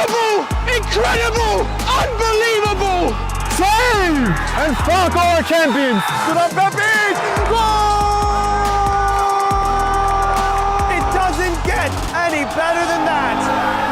Incredible! Incredible! Unbelievable! Save! And fuck our champions! Good up, Pepe! It doesn't get any better than that.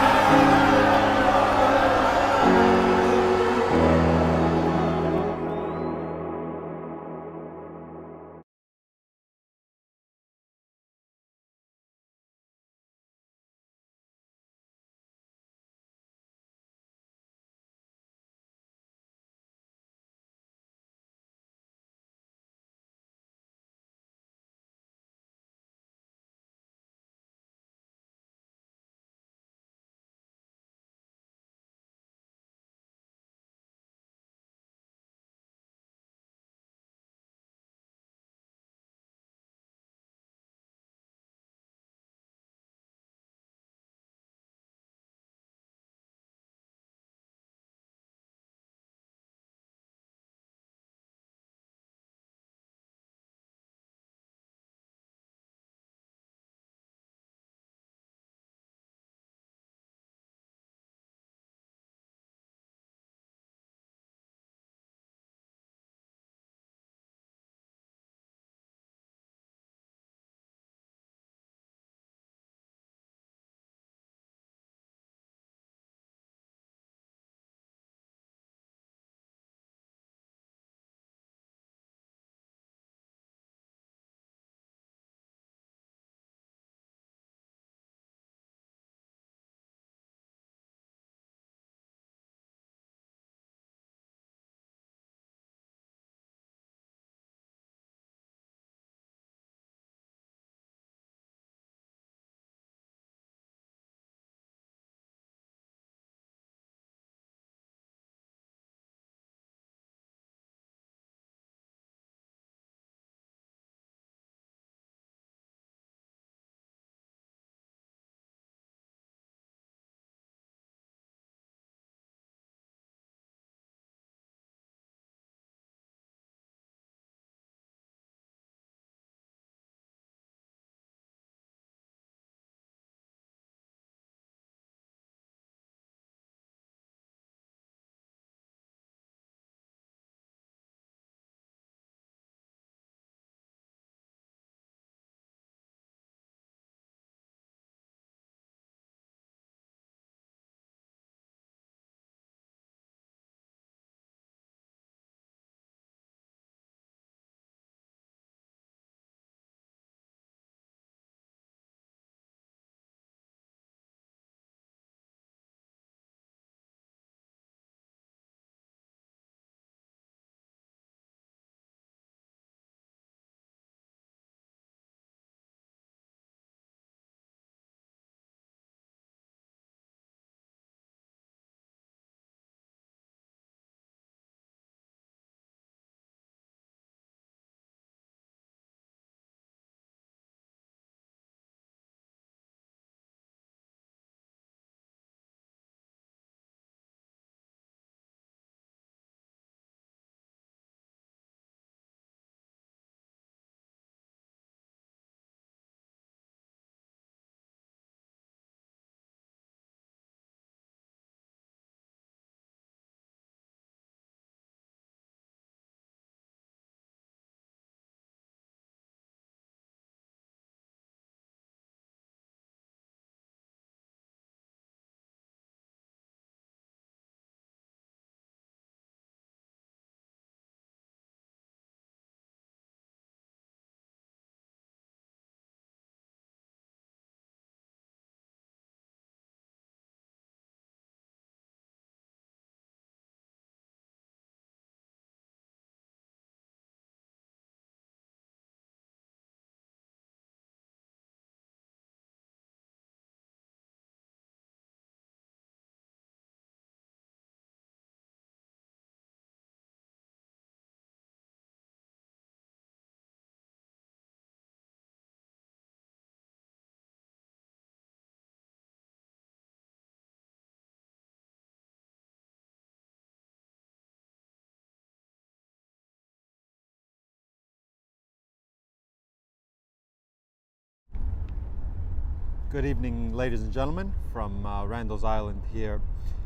Good evening, ladies and gentlemen, from Randall's Island here,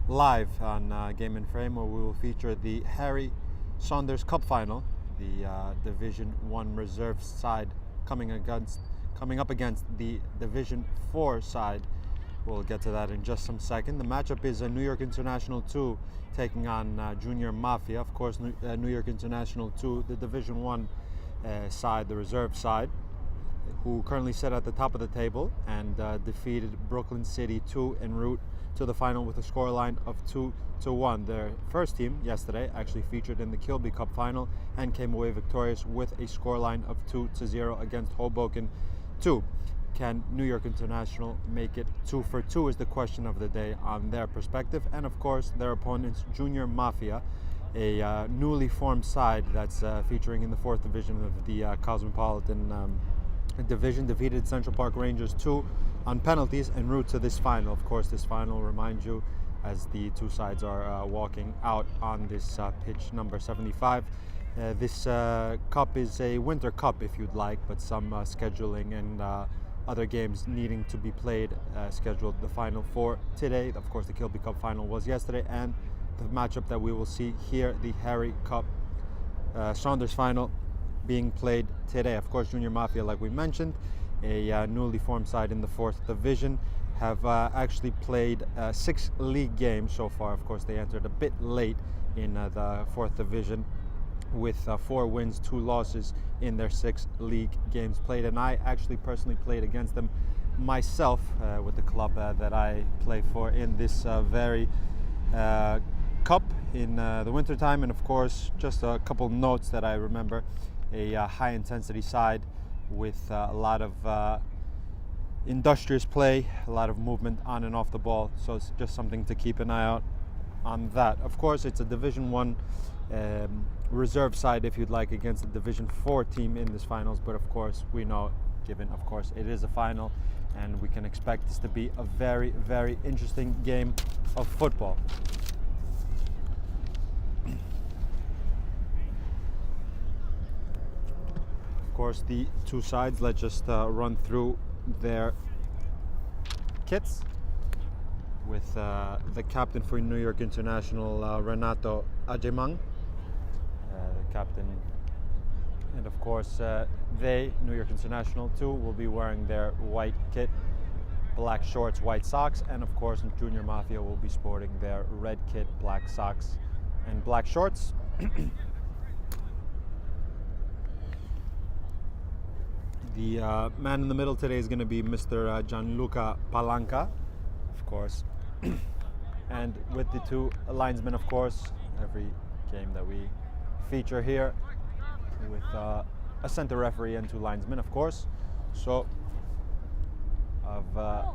live on Game and Frame, where we will feature the Harry Saunders Cup Final, the Division 1 reserve side coming up against the Division 4 side. We'll get to that in just some second. The matchup is New York International 2 taking on Junior Mafia. Of course, New York International 2, the Division 1 side, the reserve side, who currently sit at the top of the table and defeated Brooklyn City 2 en route to the final with a scoreline of 2-1. Their first team yesterday actually featured in the Kilby Cup final and came away victorious with a scoreline of 2-0 against Hoboken 2. Can New York International make it 2 for 2 is the question of the day on their perspective. And of course, their opponents, Junior Mafia, a newly formed side that's featuring in the 4th division of the Cosmopolitan Division, defeated Central Park Rangers 2 on penalties en route to this final. Of course, this final, remind you, as the two sides are walking out on this pitch number 75. This cup is a winter cup, if you'd like, but some scheduling and other games needing to be played scheduled the final for today. Of course, the Kilby Cup final was yesterday, and the matchup that we will see here, the Harry Cup Saunders final, being played today. Of course, Junior Mafia, like we mentioned, a newly formed side in the 4th division, have actually played 6 league games so far. Of course, they entered a bit late in the 4th division with 4 wins, 2 losses in their 6 league games played. And I actually personally played against them myself with the club that I play for in this very cup in the winter time. And of course, just a couple notes that I remember: a high intensity side with a lot of industrious play, a lot of movement on and off the ball. So it's just something to keep an eye out on that. Of course, it's a Division 1 reserve side, if you'd like, against the Division 4 team in this finals. But of course, we know, given of course it is a final, and we can expect this to be a very, very interesting game of football. Of course, the two sides, let's just run through their kits with the captain for New York International, Renato Agemang, the captain. And of course, New York International too, will be wearing their white kit, black shorts, white socks, and of course Junior Mafia will be sporting their red kit, black socks and black shorts. The man in the middle today is going to be Mr. Gianluca Palanca, of course. And with the two linesmen, of course, every game that we feature here, with a center referee and 2 linesmen, of course. So, of a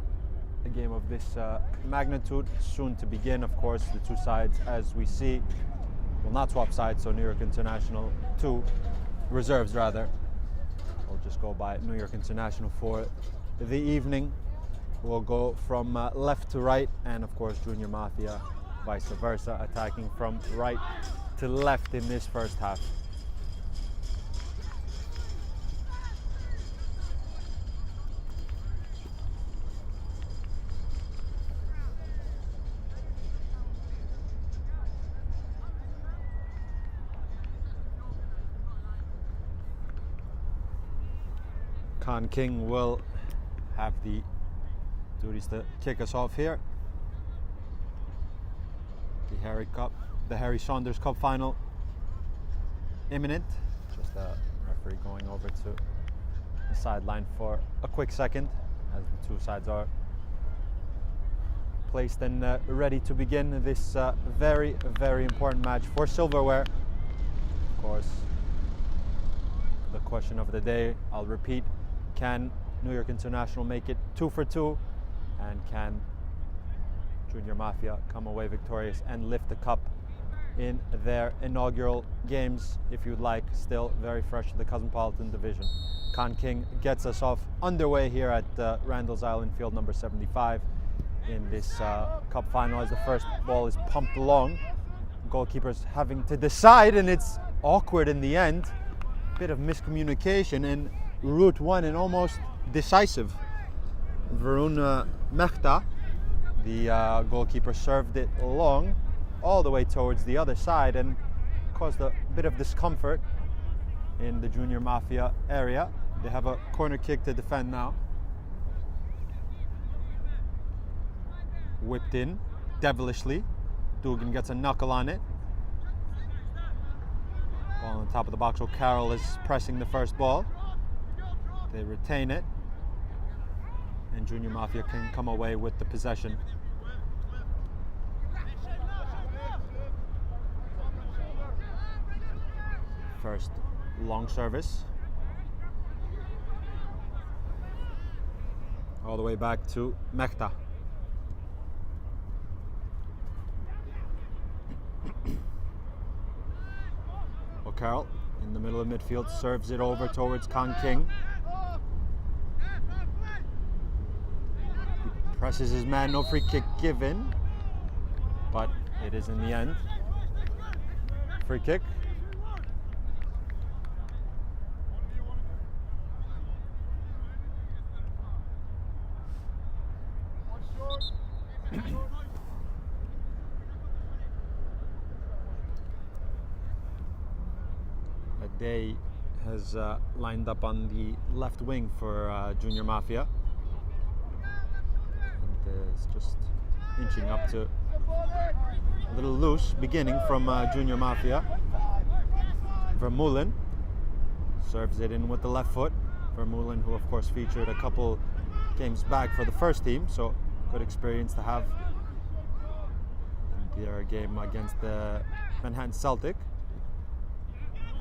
game of this magnitude soon to begin. Of course, the two sides, as we see, will not swap sides. So New York International 2 reserves, rather. We'll just go by New York International for the evening. We'll go from left to right, and of course Junior Mafia vice versa, attacking from right to left in this first half. Con King will have the duties to kick us off here. The Harry Saunders Cup final imminent. Just the referee going over to the sideline for a quick second as the two sides are placed and ready to begin this very, very important match for silverware. Of course, the question of the day, I'll repeat: can New York International make it 2 for 2? And can Junior Mafia come away victorious and lift the cup in their inaugural games, if you'd like, still very fresh to the Cosmopolitan Division? Con King gets us off underway here at Randall's Island, field number 75, in this cup final, as the first ball is pumped along. Goalkeepers having to decide, and it's awkward in the end. Bit of miscommunication, and Route 1 and almost decisive. Varun Mehta, the goalkeeper, served it long all the way towards the other side and caused a bit of discomfort in the Junior Mafia area. They have a corner kick to defend now. Whipped in devilishly. Dugan gets a knuckle on it. Ball on top of the box. O'Carroll is pressing the first ball. They retain it. And Junior Mafia can come away with the possession. First long service. All the way back to Mehta. O'Carroll in the middle of midfield serves it over towards Kang King. He presses his man, no free kick given, but it is in the end. Free kick. Day has lined up on the left wing for Junior Mafia and is just inching up to a little loose beginning from Junior Mafia. Vermeulen serves it in with the left foot. Vermeulen, who of course featured a couple games back for the first team, so good experience to have in their game against the Manhattan Celtic.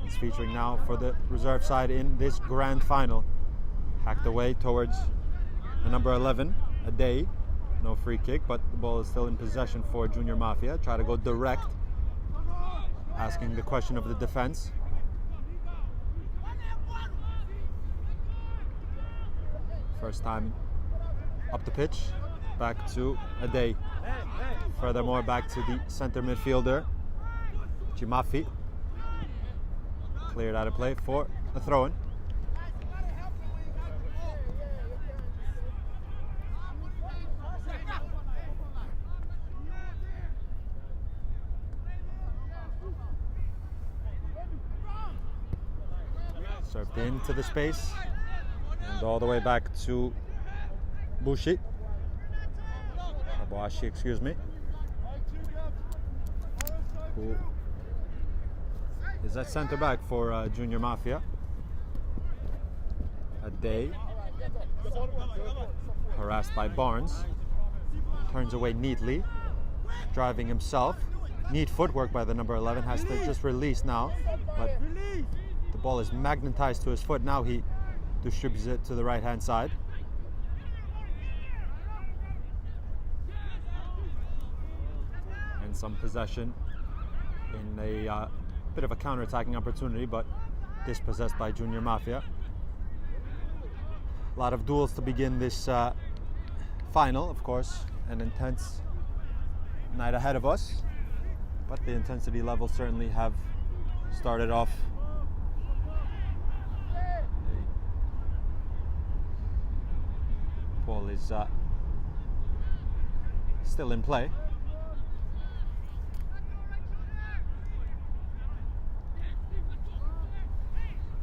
He's featuring now for the reserve side in this grand final. Hacked away towards the number 11, a day. No free kick, but the ball is still in possession for Junior Mafia. Try to go direct, asking the question of the defense. First time up the pitch, back to a day. Furthermore, back to the center midfielder, Chimafi. Cleared out of play for a throw-in. Served into the space and all the way back to Abashi, excuse me, who is at centre back for Junior Mafia. A day harassed by Barnes, turns away neatly, driving himself. Neat footwork by the number 11, has to just release now, but the ball is magnetized to his foot. Now he distributes it to the right hand side. And some possession in a bit of a counter-attacking opportunity, but dispossessed by Junior Mafia. A lot of duels to begin this final, of course, an intense night ahead of us, but the intensity levels certainly have started off. Ball is still in play.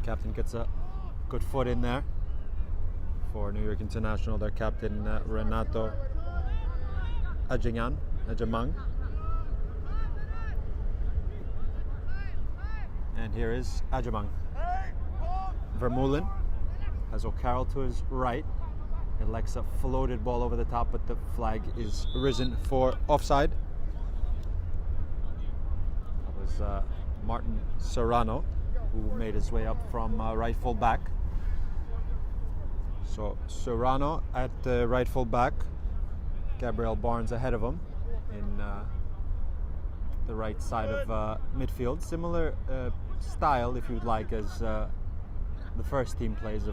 Captain gets a good foot in there for New York International, their captain Renato Ajamang. And here is Ajamang. Vermeulen has O'Carroll to his right. Elects a floated ball over the top, but the flag is risen for offside. That was Martin Serrano, who made his way up from right full back. So Serrano at the right full back, Gabriel Barnes ahead of him in the right side of midfield. Similar style, if you'd like, as the first team plays,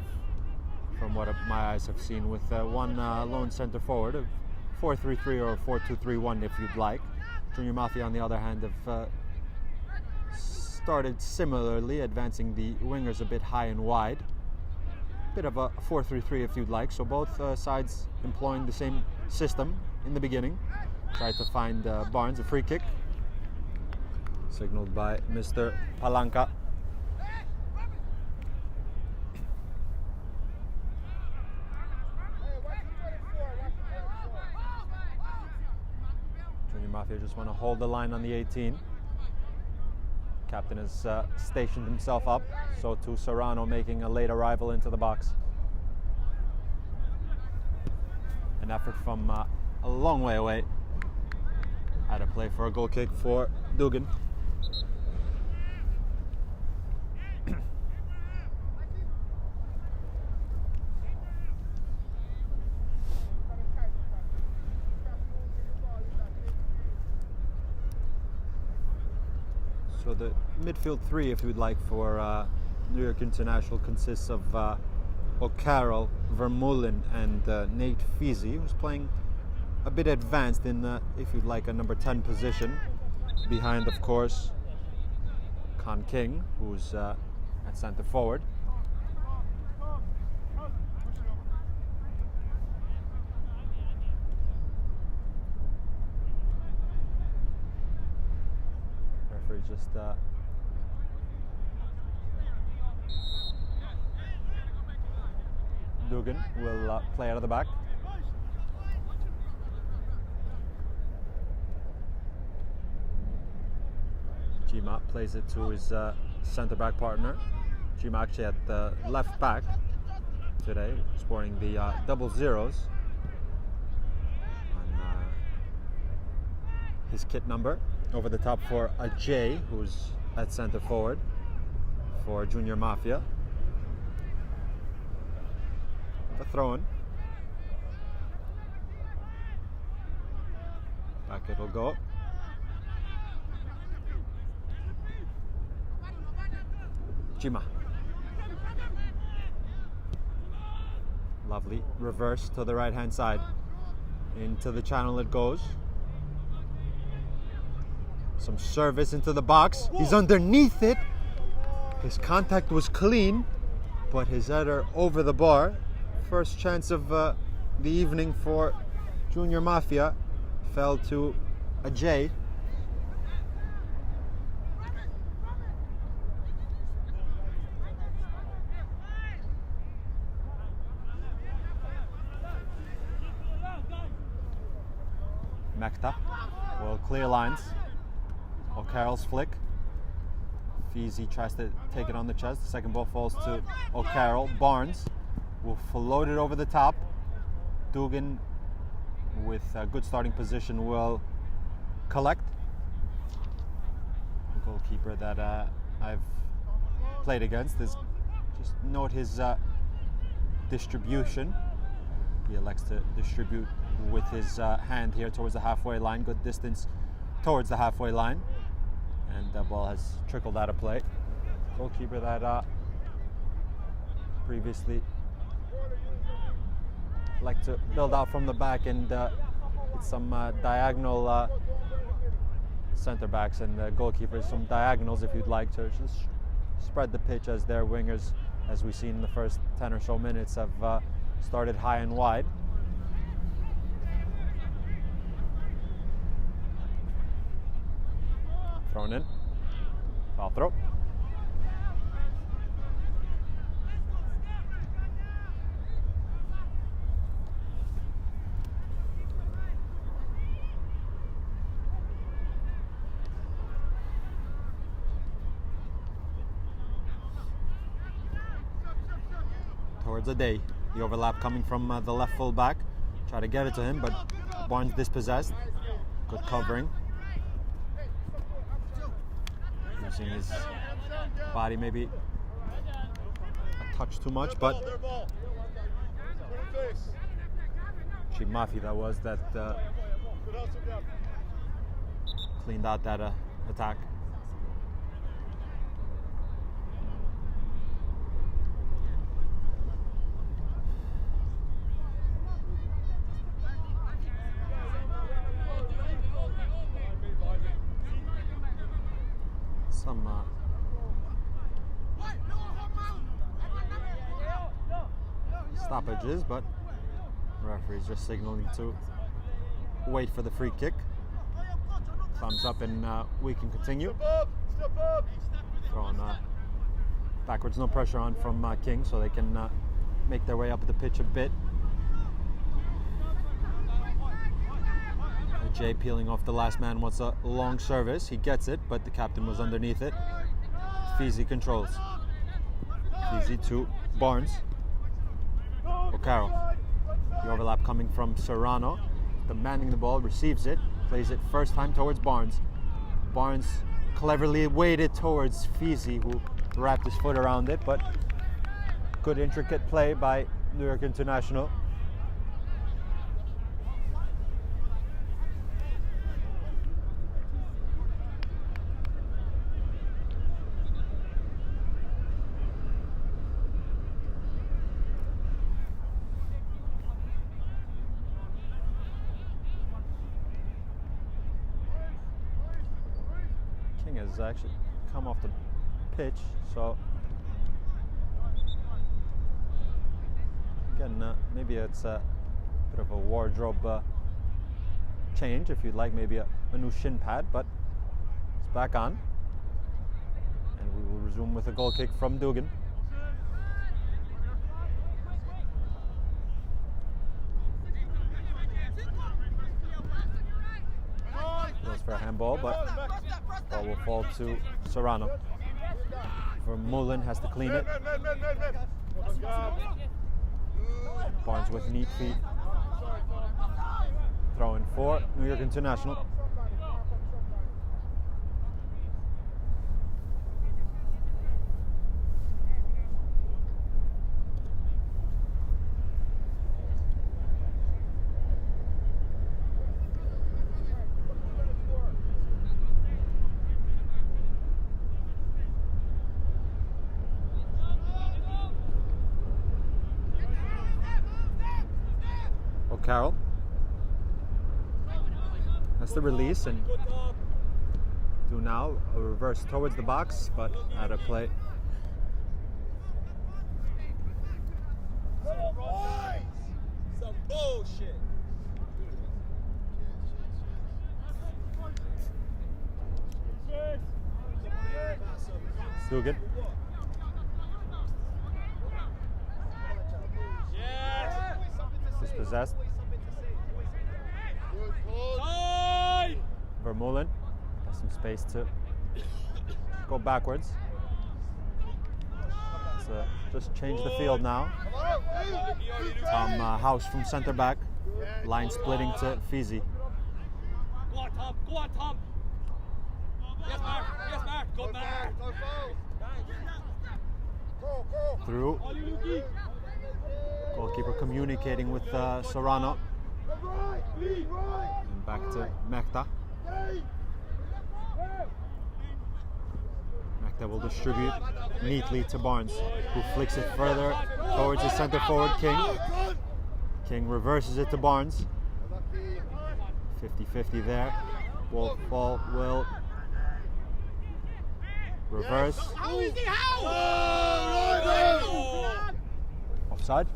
from what my eyes have seen, with one lone centre forward, of 4-3-3 or 4-2-3-1 if you'd like. Junior Mafia, on the other hand, have started similarly, advancing the wingers a bit high and wide. bit of a 4-3-3 if you'd like. So both sides employing the same system in the beginning. Tried to find Barnes, a free kick. Signaled by Mr. Palanca. Junior Mafia just want to hold the line on the 18. Captain has stationed himself up, so too Serrano making a late arrival into the box. An effort from a long way away. Had a play for a goal kick for Dugan. So the midfield three, if you'd like, for New York International consists of O'Carroll, Vermeulen, and Nate Feasy, who's playing a bit advanced in, if you'd like, a number 10 position. Behind, of course, Con King, who's at centre forward. Referee just Dugan will play out of the back. Gima plays it to his centre back partner. Gima actually at the left back today, sporting the double zeros on his kit number. Over the top for Ajay, who's at centre forward for Junior Mafia. A throw-in. Back it'll go. Jima. Lovely reverse to the right hand side. Into the channel it goes. Some service into the box. He's underneath it. His contact was clean, but his header over the bar. First chance of the evening for Junior Mafia fell to Ajay. Mekta will clear lines. O'Carroll's flick. Feasy tries to take it on the chest. The second ball falls to O'Carroll. Barnes will float it over the top. Dugan, with a good starting position, will collect. The goalkeeper that I've played against is just note his distribution. He elects to distribute with his hand here towards the halfway line. Good distance towards the halfway line. And the ball has trickled out of play. Goalkeeper that previously liked to build out from the back and it's some diagonal center backs and goalkeepers, some diagonals if you'd like to just spread the pitch as their wingers, as we've seen in the first 10 or so minutes, have started high and wide. Thrown in. Foul throw. Towards Ajay. The overlap coming from the left full back. Try to get it to him, but Barnes dispossessed. Good covering. Using his body maybe a touch too much, but actually Mafia that was that cleaned out that attack. stoppages, but the referee's just signaling to wait for the free kick. Thumbs up and we can continue. Throwing backwards, no pressure on from King, so they can make their way up the pitch a bit. Jay peeling off the last man wants a long service. He gets it, but the captain was underneath it. Feezy controls. Feezy to Barnes. O'Carroll. The overlap coming from Serrano. Demanding the ball, receives it, plays it first time towards Barnes. Barnes cleverly weighted towards Feezy, who wrapped his foot around it, but good intricate play by New York International. King has actually come off the pitch, so again, maybe it's a bit of a wardrobe change, if you'd like, maybe a new shin pad, but it's back on, and we will resume with a goal kick from Dugan. Goes for a handball, but ball will fall to Serrano. Vermeulen has to clean it. Barnes with neat feet. Throw in for New York International. O'Carroll has the release and do now a reverse towards the box, but out of play. Some bullshit. Dugan. Dispossessed. Vermeulen has some space to go backwards. Let's just change the field now. Tom House from center back. Line splitting to Feezy. Go on, Tom. Go on, Tom. Yes, Mark. Yes, Mark. Go back. Through. Goalkeeper communicating with Serrano. And back to Mehta. Mehta will distribute neatly to Barnes, who flicks it further towards the center forward King. King reverses it to Barnes. 50-50 there. Ball will reverse. Offside.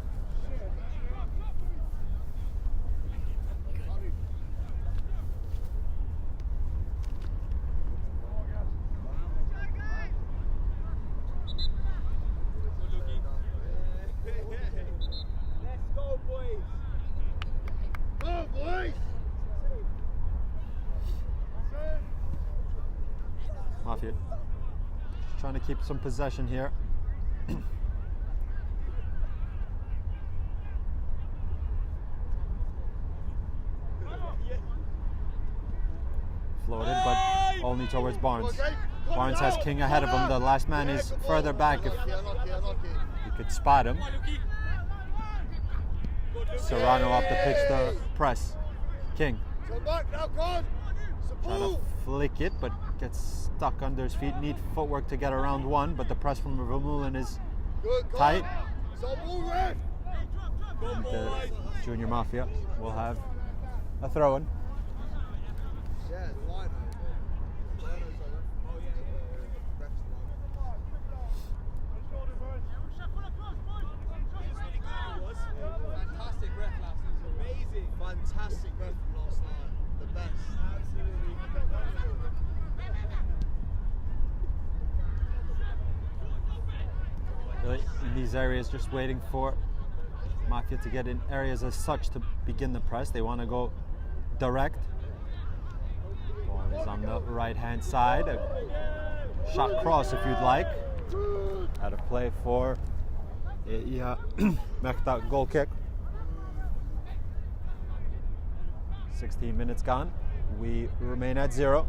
Mafia just trying to keep some possession here. Floated, but only towards Barnes. Barnes has King ahead of him. The last man is further back if you could spot him. Serrano off the pitch to press. King. Trying to flick it, but gets stuck under his feet. Neat footwork to get around one, but the press from Vermeulen is tight. And the Junior Mafia will have a throw-in. Really, in these areas, just waiting for Mafia to get in areas as such to begin the press. They want to go direct. Ball is on the right-hand side. A shot cross, if you'd like. Out of play for Mekta goal kick. 16 minutes gone. We remain at 0.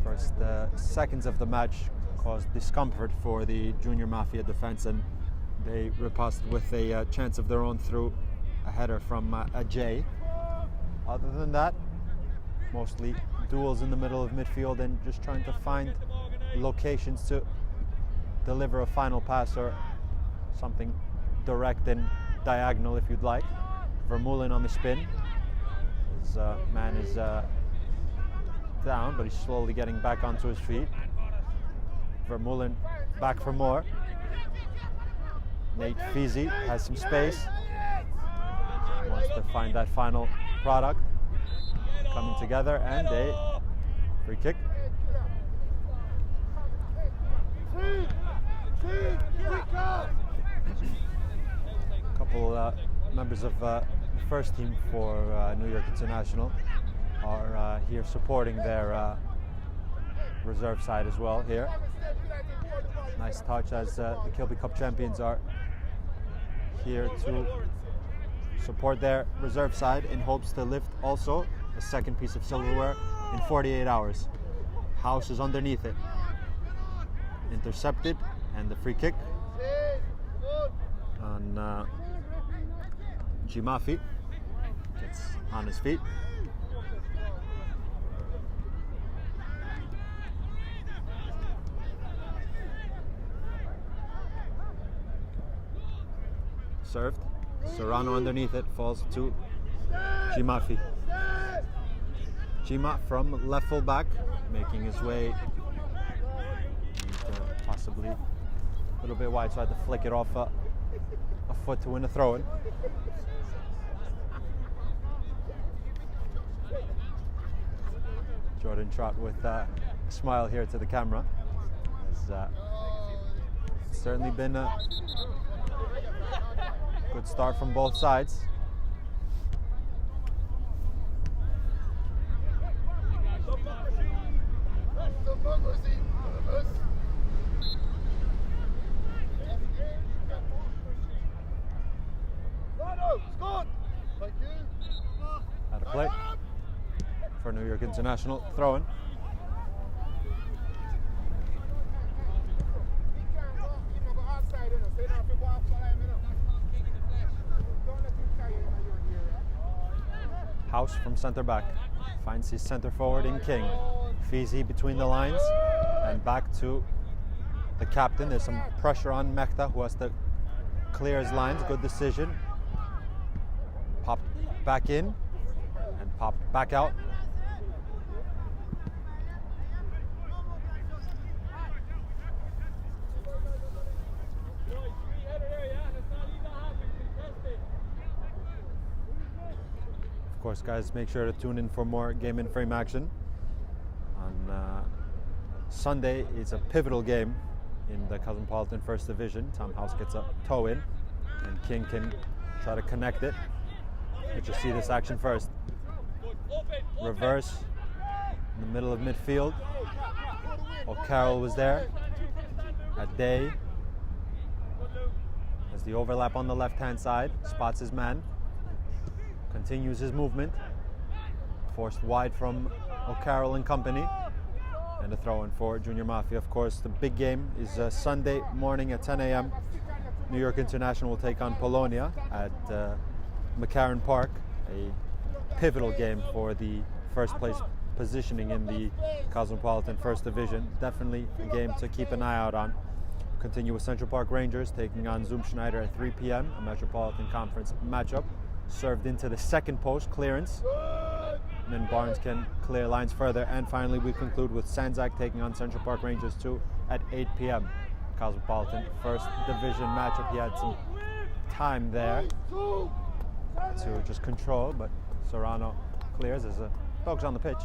First seconds of the match caused discomfort for the Junior Mafia defense, and they riposted with a chance of their own through a header from Ajay. Other than that, mostly duels in the middle of midfield and just trying to find locations to deliver a final pass or something direct and diagonal, if you'd like. Vermeulen on the spin. His man is down, but he's slowly getting back onto his feet. Vermeulen back for more. Nate Feezy has some space. He wants to find that final product. Coming together, and a free kick. A couple members of the first team for New York International are here supporting their reserve side as well here. Nice touch as the Kilby Cup champions are here to support their reserve side in hopes to lift also a second piece of silverware in 48 hours. House is underneath it. Intercepted, and the free kick on Jimafi. Gets on his feet. Served. Serrano underneath it, falls to Jimafi. Jima from left full back, making his way possibly a little bit wide, so I had to flick it off a foot to win a throw-in. Jordan Trott with a smile here to the camera. It's certainly been a good start from both sides. Out of play for New York International, throw-in. House from centre back finds his centre forward in King. Feezy between the lines and back to the captain. There's some pressure on Mekta, who has to clear his lines. Good decision. Popped back in and popped back out. Of course, guys, make sure to tune in for more game in frame action. On Sunday, it's a pivotal game in the Cosmopolitan First Division. Tom House gets a toe in, and King can try to connect it. Let's just see this action first. Reverse in the middle of midfield. O'Carroll was there. Ade has the overlap on the left-hand side, spots his man, continues his movement, forced wide from O'Carroll and company, and a throw-in for Junior Mafia. Of course, the big game is Sunday morning at 10 a.m. New York International will take on Polonia at McCarran Park, a pivotal game for the first place positioning in the Cosmopolitan First Division. Definitely a game to keep an eye out on. Continue with Central Park Rangers taking on Zoom Schneider at 3 p.m., a Metropolitan Conference matchup. Served into the second post, clearance. And then Barnes can clear lines further. And finally, we conclude with Sanzak taking on Central Park Rangers 2 at 8 p.m. Cosmopolitan First Division matchup. He had some time there to just control, but Serrano clears as a dog's on the pitch.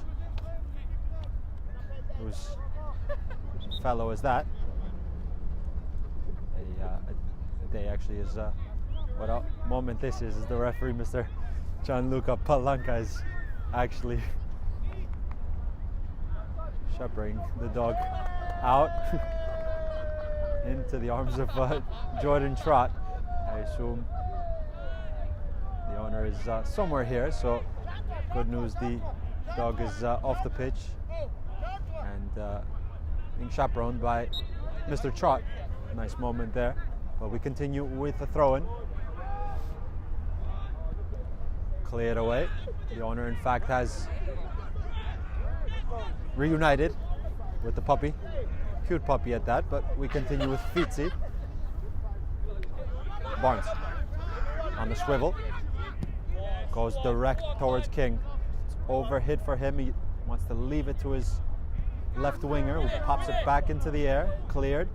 Whose fellow is that? day actually is what a moment this is the referee, Mr. Gianluca Palanca, is actually shepherding the dog out into the arms of Jordan Trott. I assume the owner is somewhere here, so good news, the dog is off the pitch and being chaperoned by Mr. Trott. Nice moment there, but we continue with the throw-in. Cleared away. The owner in fact has reunited with the puppy. Cute puppy at that, but we continue with Fitzy. Barnes on the swivel. Goes direct towards King. It's overhit for him. He wants to leave it to his left winger, who pops it back into the air. Cleared.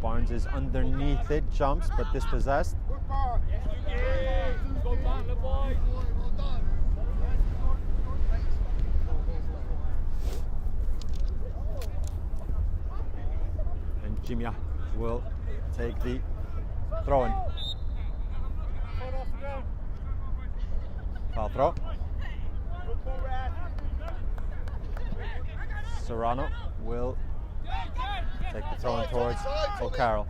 Barnes is underneath it, jumps, but dispossessed. And Jimia will take the throw-in. Foul throw. Serrano will take the throw-in towards O'Carroll.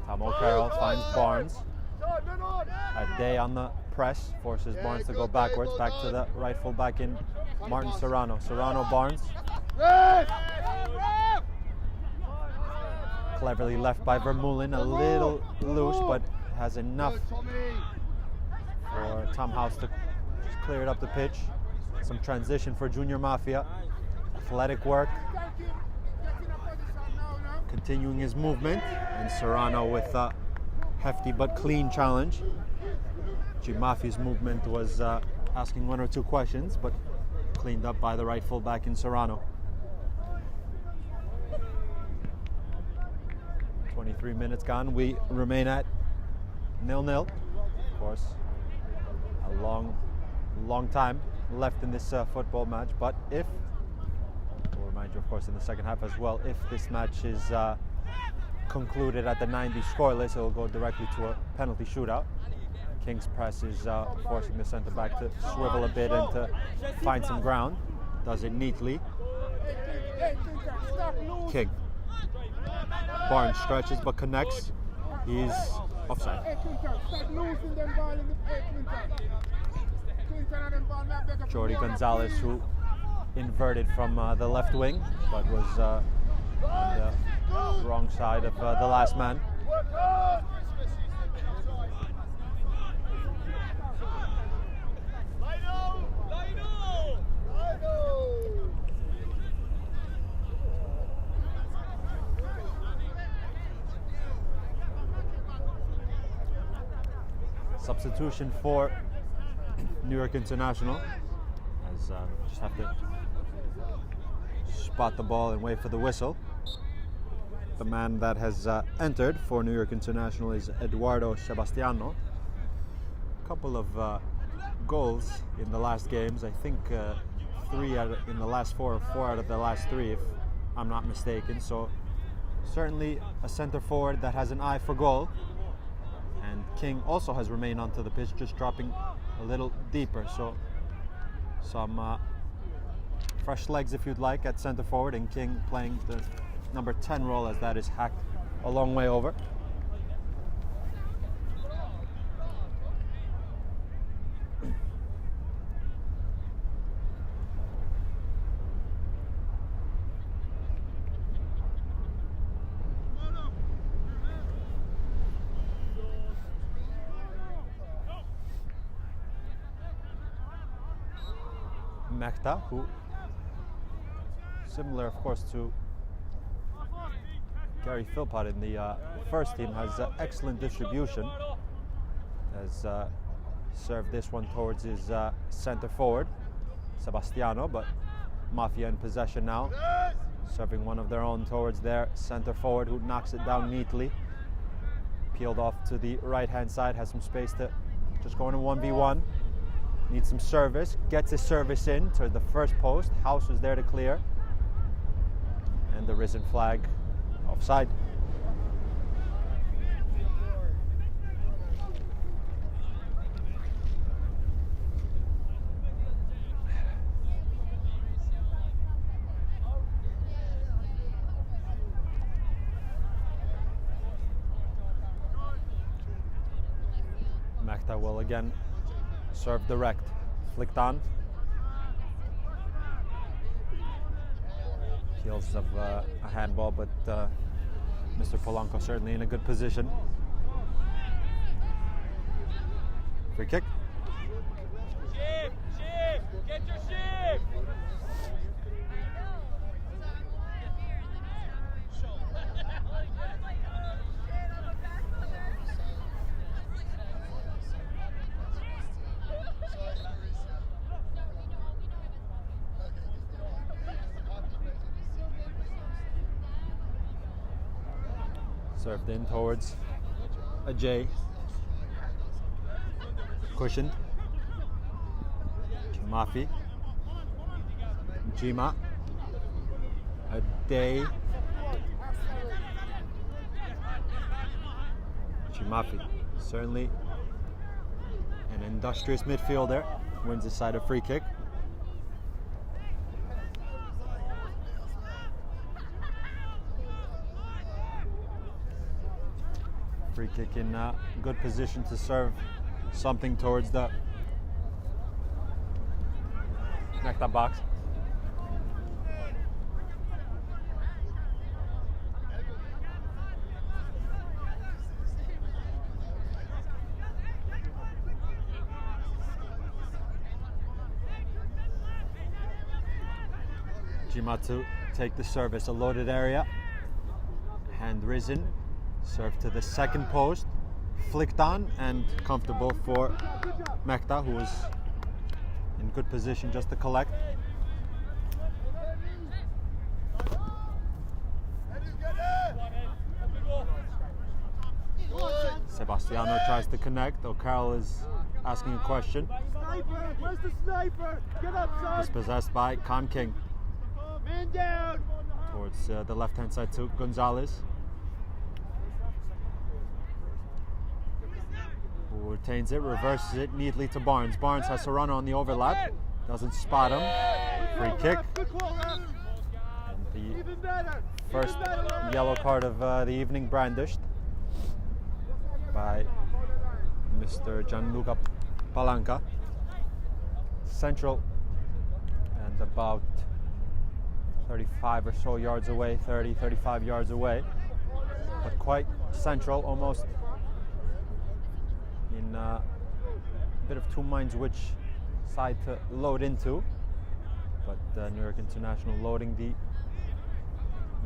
Tom O'Carroll finds Barnes. A day on the press forces Barnes to go backwards, back to the right full back in Martin Serrano. Serrano, Barnes. Cleverly left by Vermeulen, a little loose, but has enough for Tom House to just clear it up the pitch. Some transition for Junior Mafia. Athletic work. Continuing his movement, and Serrano with a hefty but clean challenge. Junior Mafia's movement was asking one or two questions, but cleaned up by the right full back in Serrano. 23 minutes gone. We remain at 0-0. Of course, a long time left in this football match. But if, we'll remind you, of course, in the second half as well, if this match is concluded at the 90 scoreless, it will go directly to a penalty shootout. King's press is forcing the centre back to swivel a bit and to find some ground. Does it neatly. King. Barnes stretches but connects. He's offside. Jordi Gonzalez, who inverted from the left wing, but was on the wrong side of the last man. Substitution for New York International, as just have to spot the ball and wait for the whistle. The man that has entered for New York International is Eduardo Sebastiano. A couple of goals in the last games. I think in the last four, or 4 out of the last 3, if I'm not mistaken. So certainly a centre forward that has an eye for goal. And King also has remained onto the pitch, just dropping a little deeper. So some fresh legs, if you'd like, at centre forward, and King playing the number 10 role, as that is hacked a long way over. Mehta, who, similar of course to Gary Philpott in the first team, has excellent distribution, has served this one towards his centre forward Sebastiano, but Mafia in possession now, serving one of their own towards their centre forward, who knocks it down neatly. Peeled off to the right hand side, has some space to just go in a 1v1. Needs some service, gets his service in to the first post. House was there to clear. And the risen flag offside. Mafia will again serve direct. Flicked on. Feels of a handball, but Mr. Polanco certainly in a good position. Free kick. Shift, shift, get your shift. Served in towards a J. Cushioned. Mafi. Jima. A day. Chimafi. Certainly an industrious midfielder. Wins the side a free kick. Free kick in good position to serve something towards the Mafia box. Jima to take the service, a loaded area. Hand risen. Serve to the second post, flicked on and comfortable for Mafia, who was in good position just to collect. Sebastiano tries to connect. O'Carroll is asking a question. Sniper! Where's the sniper? Get up, son! Dispossessed by Con King. Man down! Towards the left-hand side to Gonzalez, who retains it, reverses it neatly to Barnes. Barnes has to run on the overlap, doesn't spot him. Free kick. And the first yellow card of the evening brandished by Mr. Gianluca Palanca. Central and about 35 or so yards away, 30, 35 yards away, but quite central, almost in a bit of two minds which side to load into, but New York International loading the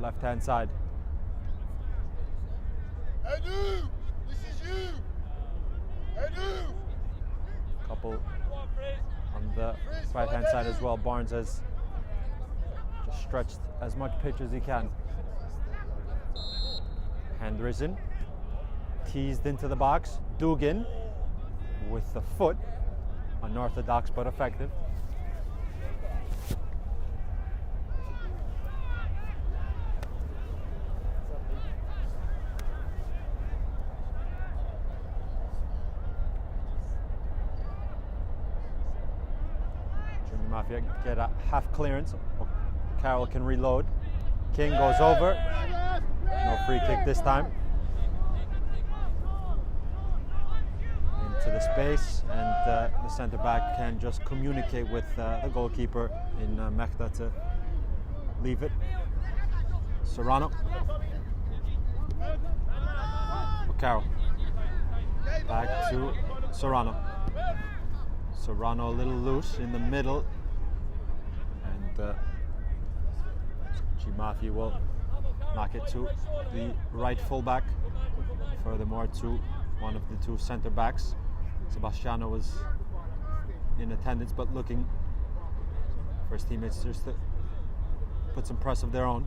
left-hand side. Edu! This is you! Edu! Couple on the right-hand side as well. Barnes has just stretched as much pitch as he can. Hand risen, teased into the box. Dugan with the foot, unorthodox but effective. Junior Mafia get a half clearance. Carroll can reload. King goes over. No free kick this time. To the space, and the centre back can just communicate with the goalkeeper in Mafia to leave it. Serrano. O'Carroll. Back to Serrano. Serrano a little loose in the middle, and Mafia will knock it to the right fullback. Furthermore, to one of the two centre backs. Sebastiano was in attendance, but looking for his teammates just to put some press of their own.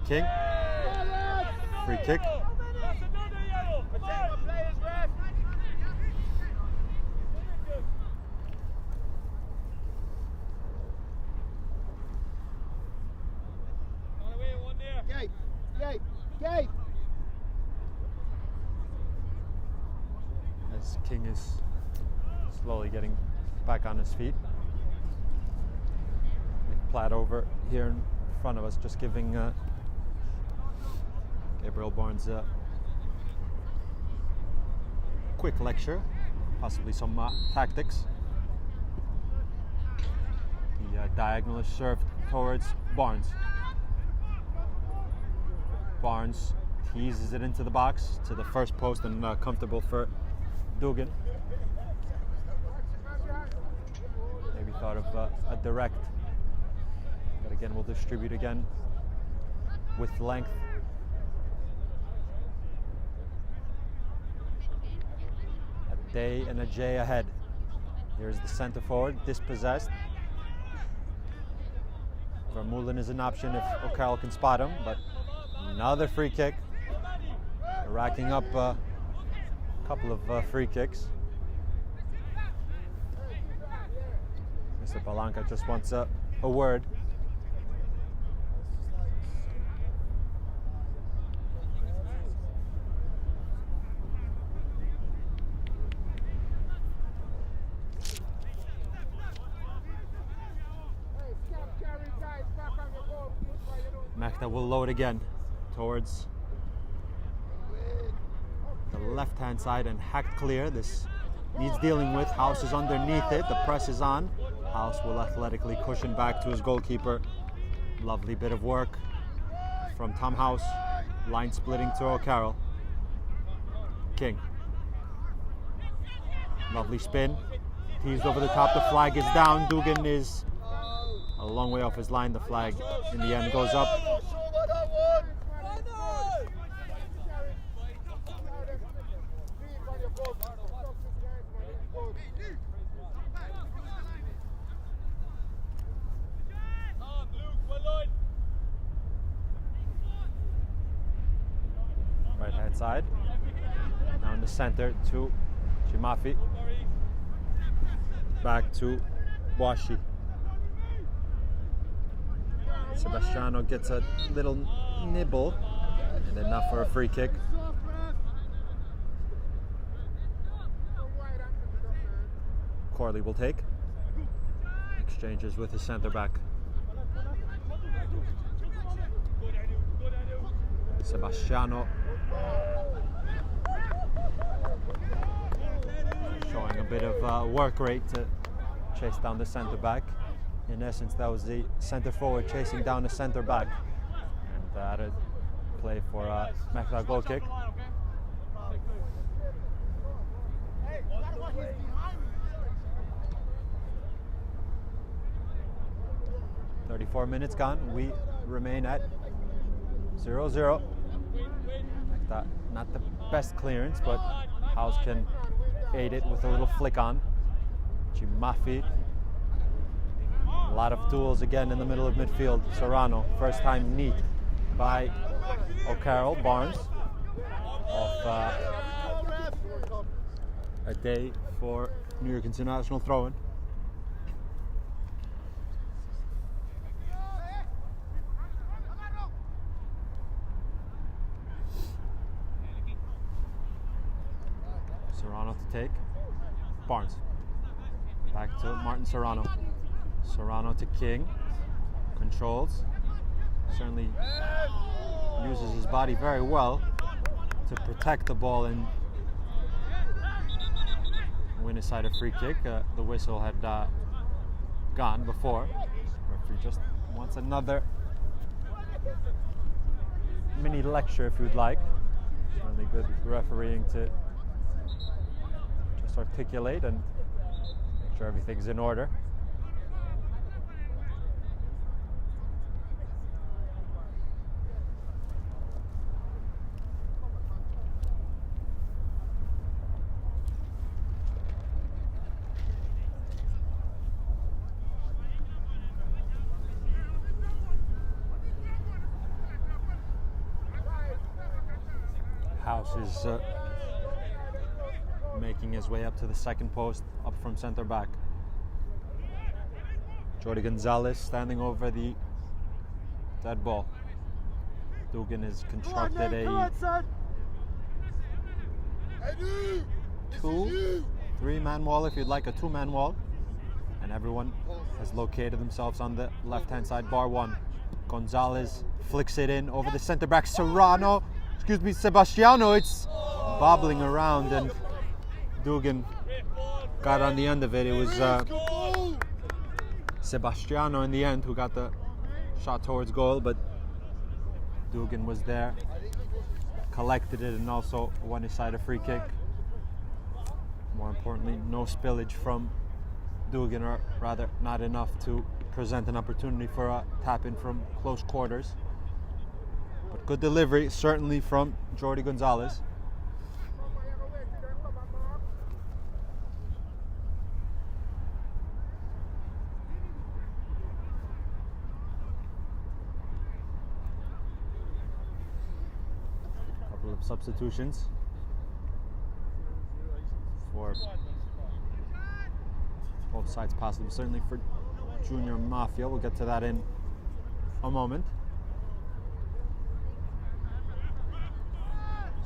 King, free kick. Gabe! Gabe! Gabe! As King is slowly getting back on his feet. Nick Platt over here in front of us, just giving Gabriel Barnes a quick lecture, possibly some tactics. The diagonal is served towards Barnes. Barnes teases it into the box to the first post and comfortable for Dugan. Maybe thought of a direct, but again we'll distribute again with length. A day and a J ahead. Here's the center forward, dispossessed. Vermeulen is an option if O'Carroll can spot him, but another free kick. They're racking up a couple of free kicks. Mr. Palanca just wants a word. Mechta will load again towards the left-hand side and hacked clear. This needs dealing with. House is underneath it. The press is on. House will athletically cushion back to his goalkeeper. Lovely bit of work from Tom House. Line splitting to O'Carroll. King. Lovely spin. Teased over the top. The flag is down. Dugan is a long way off his line. The flag in the end goes up. Right hand side. Now in the center to Chimafi. Back to Washi. Sebastiano gets a little nibble and enough for a free kick. Corley will take. Exchanges with his centre back. Sebastiano showing a bit of work rate to chase down the centre back. In essence, that was the centre forward chasing down the centre back. And that a play for Mechta goal kick. "34 minutes gone. We remain at 0-0. Mechta, not the best clearance, but House can aid it with a little flick on. Chimafi. A lot of tools again in the middle of midfield. Serrano, first time neat by O'Carroll. Barnes off a day for New York International throw-in. Serrano to take. Barnes. Back to Martin Serrano. Serrano to King. Controls. Certainly uses his body very well to protect the ball and win aside a free kick. The whistle had gone before. Referee just wants another mini lecture if you'd like. Certainly good refereeing to just articulate and make sure everything's in order. House is making his way up to the second post, up from centre back. Jordi Gonzalez standing over the dead ball. Dugan has constructed a 2-3-man wall, if you'd like a 2-man wall. And everyone has located themselves on the left-hand side, bar one. Gonzalez flicks it in over the centre back. Sebastiano, it's bobbling around and Dugan got on the end of it. It was Goal! Sebastiano in the end who got the shot towards goal, but Dugan was there, collected it, and also won his side a free kick. More importantly, no spillage from Dugan, or rather not enough to present an opportunity for a tap in from close quarters. But good delivery, certainly from Jordi Gonzalez. Couple of substitutions for both sides possibly, certainly for Junior Mafia. We'll get to that in a moment.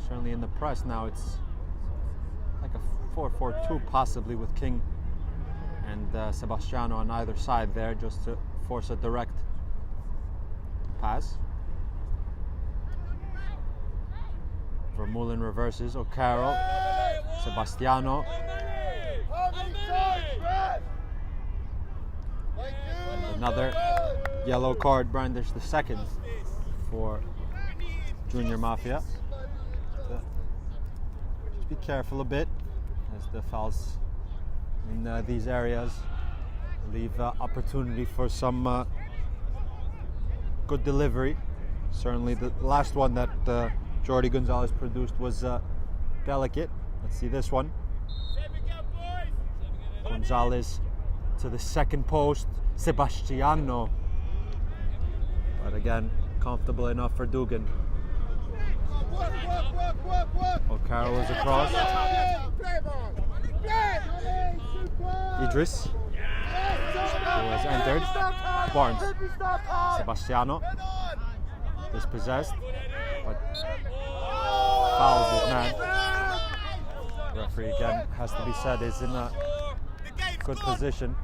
Certainly in the press now, it's like a 4-4-2 possibly, with King and Sebastiano on either side there, just to force a direct pass. Vermeulen reverses, O'Carroll, Sebastiano. Another yellow card brandished, the second for Junior Mafia. Just be careful a bit, as the fouls in these areas leave opportunity for some good delivery. Certainly the last one that Jordi Gonzalez produced was delicate. Let's see this one. Gonzalez to the second post, Sebastiano. But again, comfortable enough for Dugan. O'Carroll is across. Idris, who has entered. Barnes. Sebastiano, dispossessed, but fouls his man. The referee, again, has to be said, is in a good position.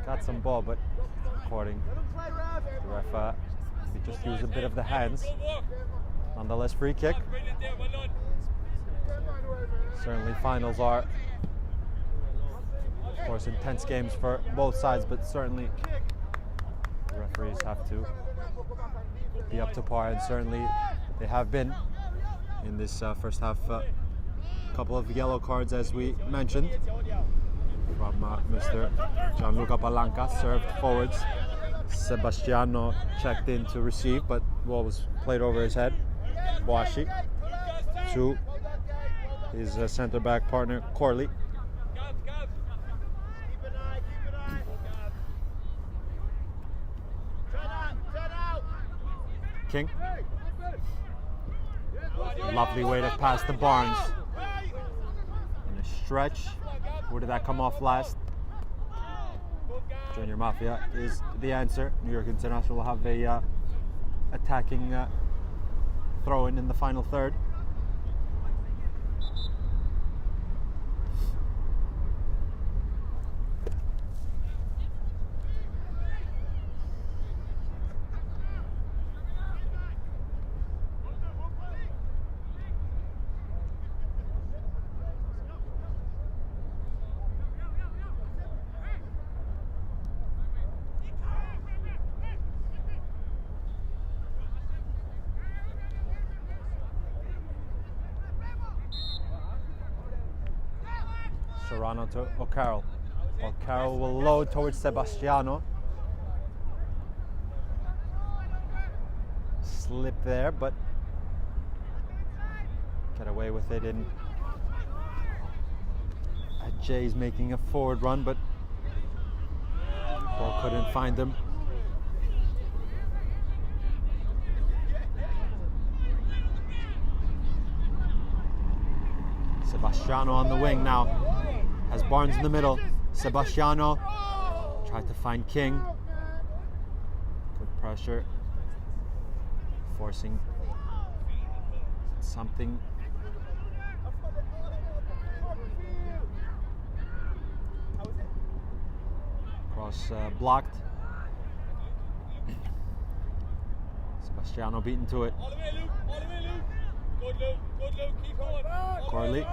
Got some ball, but according to the ref, he just used a bit of the hands. Nonetheless, free kick. Certainly finals are, of course, intense games for both sides, but certainly the referees have to be up to par, and certainly they have been in this first half. Couple of yellow cards, as we mentioned, from Mr. Gianluca Palanca, served forwards. Sebastiano checked in to receive, but ball was played over his head. Boashi to his centre-back partner, Corley. King. Lovely way to pass to Barnes. In a stretch. Where did that come off last? Junior Mafia is the answer. New York International will have a attacking throw-in in the final third. Serrano to O'Carroll. O'Carroll will load towards Sebastiano. Slip there, but get away with it in Jay's making a forward run, but ball couldn't find him. Sebastiano on the wing now. Has Barnes in the middle. Sebastiano tried to find King. Good pressure. Forcing something. Cross blocked. Sebastiano beaten to it. Good, Luke. Good, Luke. Keep going. Corley.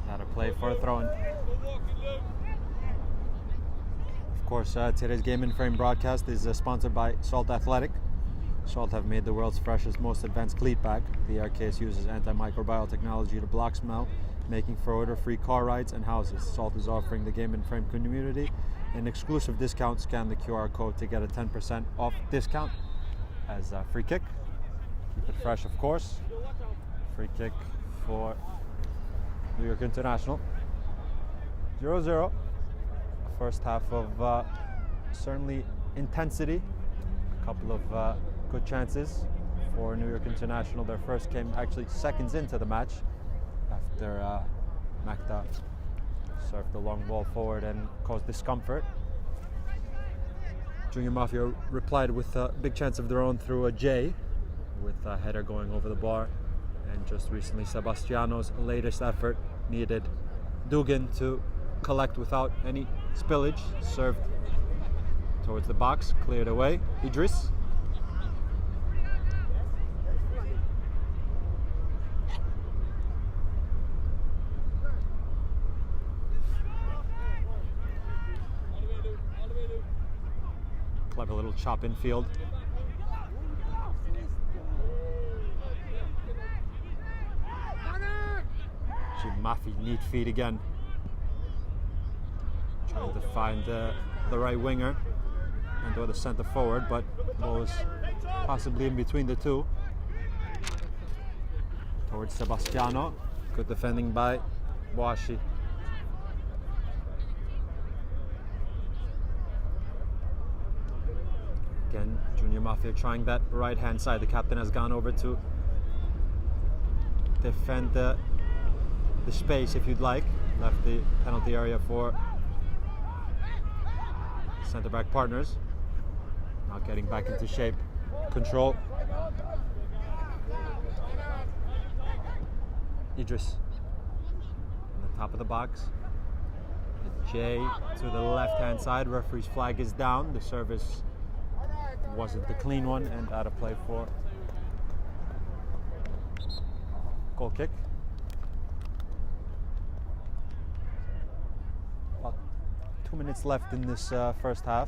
Had a play for a throw-in. Good walking, Luke. Of course, today's Game and Frame broadcast is sponsored by Salt Athletic. Salt have made the world's freshest, most advanced cleat bag. The air case uses antimicrobial technology to block smell, making for odor-free car rides and houses. Salt is offering the Game and Frame community an exclusive discount. Scan the QR code to get a 10% off discount as a free kick. Keep it fresh, of course. Free kick for New York International. 0-0. First half of certainly intensity. A couple of good chances for New York International. Their first came actually seconds into the match after Mafia served the long ball forward and caused discomfort. Junior Mafia replied with a big chance of their own through a J, with a header going over the bar. And just recently, Sebastiano's latest effort needed Dugan to collect without any spillage. Served towards the box, cleared away. Idris. Clever little chop infield. Mafi, neat feet again. Trying to find the right winger and or the centre forward, but ball is possibly in between the two. Towards Sebastiano. Good defending by Boashi. Again, Junior Mafia trying that right hand side. The captain has gone over to defend the space, if you'd like. Left the penalty area for centre back partners. Now getting back into shape. Control. Idris on the top of the box. A J to the left hand side. Referee's flag is down. The service wasn't the clean one and out of play for goal kick. Well, 2 minutes left in this first half.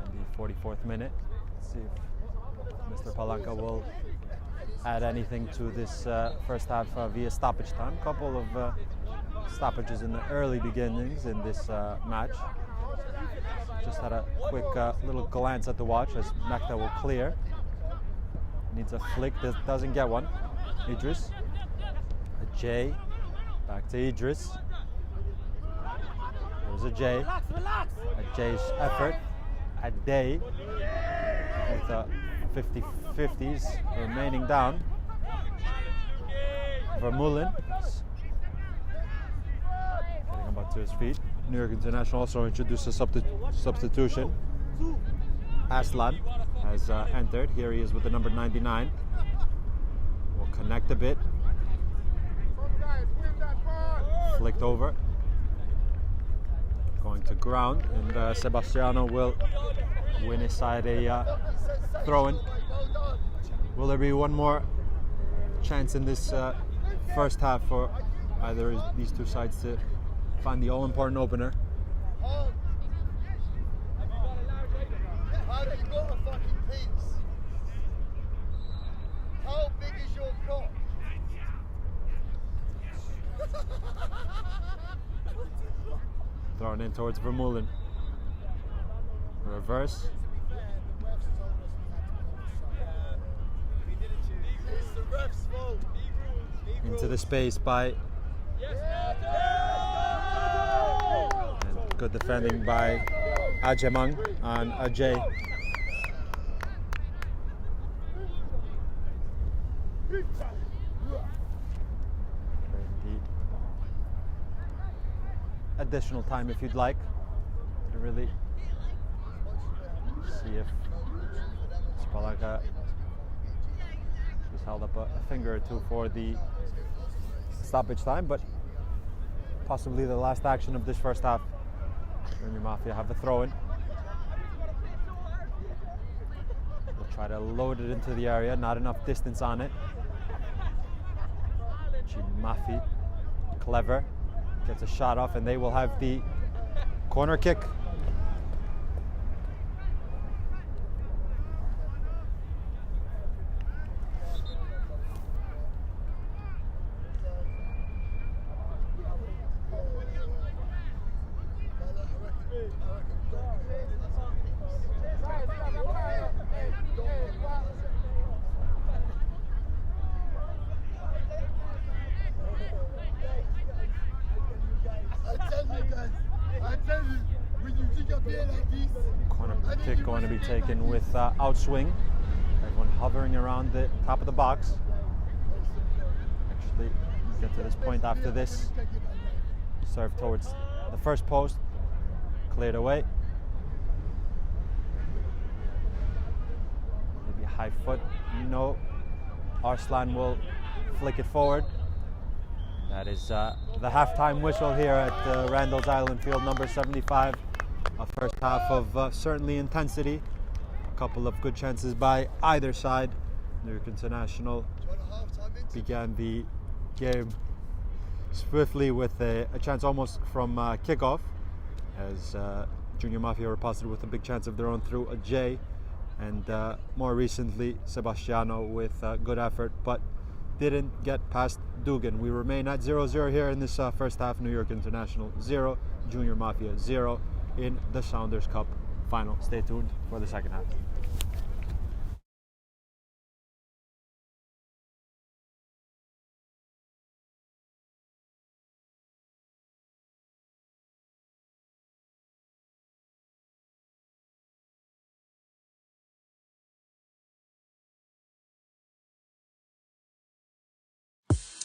And the 44th minute. Let's see if Mr. Palanca will add anything to this first half via stoppage time. Couple of stoppages in the early beginnings in this match. Just had a quick little glance at the watch as Mafia will clear. Needs a flick, doesn't get one. Idris. A J. Back to Idris. There's a J. A J's effort. A day with 50-50s remaining down. Vermeulen getting about to his feet. New York International also introduced a substitution. Aslan has entered. Here he is with the number 99. Will connect a bit. Flicked over. Going to ground, and Sebastiano will win aside a throw-in. Will there be one more chance in this first half for either of these two sides to find the all-important opener? How have you got a fucking piece? How big is your cock? Thrown in towards Vermeulen. Reverse. It's the ref's fault. Into the space by... And good defending by Ajemang on Ajay. Additional time if you'd like to really see if Spalaka just held up a finger or two for the stoppage time, but possibly the last action of this first half. Junior Mafia have the throw-in. Will Try to load it into the area, not enough distance on it. Mafia, clever, gets a shot off, and they will have the corner kick. Corner kick going to be taken with outswing. Everyone hovering around the top of the box. Actually, get to this point after this. Serve towards the first post. Cleared away. Maybe a high foot. No. Arslan will flick it forward. That is the halftime whistle here at Randall's Island Field number 75. A first half of certainly intensity. A couple of good chances by either side. New York International began the game swiftly with a chance almost from kickoff, as Junior Mafia were positive with a big chance of their own through a J, and more recently Sebastiano with good effort, but didn't get past Dugan. We remain at 0-0 here in this first half. New York International 0, Junior Mafia 0 in the Saunders Cup final. Stay tuned for the second half.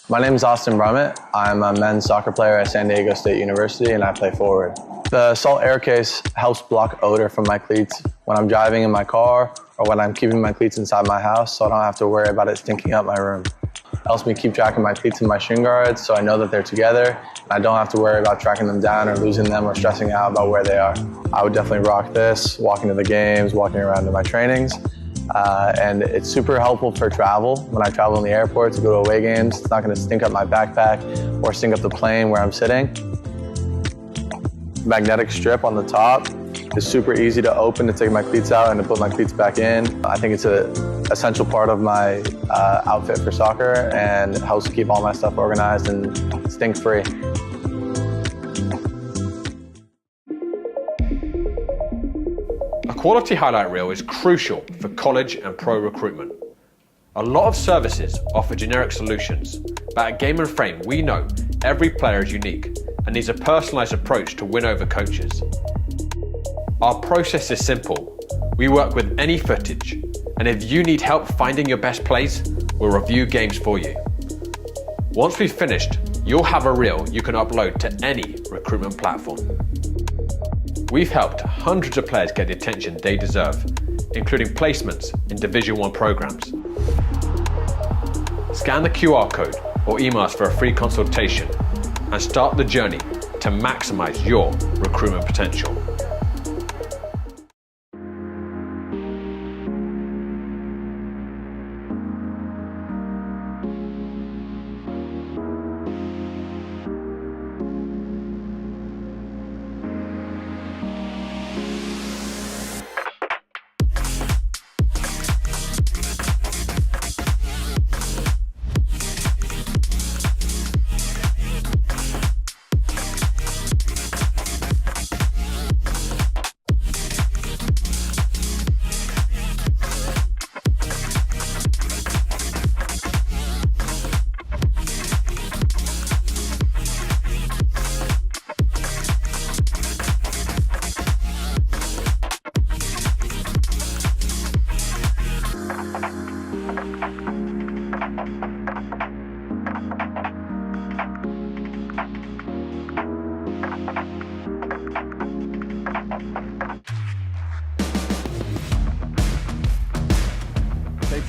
My name is Austin Brummett. I'm a men's soccer player at San Diego State University, and I play forward. The Salt Air Case helps block odor from my cleats when I'm driving in my car or when I'm keeping my cleats inside my house, so I don't have to worry about it stinking up my room. It helps me keep track of my cleats and my shin guards, so I know that they're together, and I don't have to worry about tracking them down or losing them or stressing out about where they are. I would definitely rock this, walking to the games, walking around to my trainings. And it's super helpful for travel. When I travel in the airport to go to away games, it's not going to stink up my backpack or stink up the plane where I'm sitting. Magnetic strip on the top is super easy to open to take my cleats out and to put my cleats back in. I think it's an essential part of my outfit for soccer, and it helps keep all my stuff organized and stink-free. A quality highlight reel is crucial for college and pro recruitment. A lot of services offer generic solutions, but at Game and Frame we know every player is unique and needs a personalised approach to win over coaches. Our process is simple. We work with any footage, and if you need help finding your best plays, we'll review games for you. Once we've finished, you'll have a reel you can upload to any recruitment platform. We've helped hundreds of players get the attention they deserve, including placements in Division 1 programs. Scan the QR code or email us for a free consultation and start the journey to maximize your recruitment potential.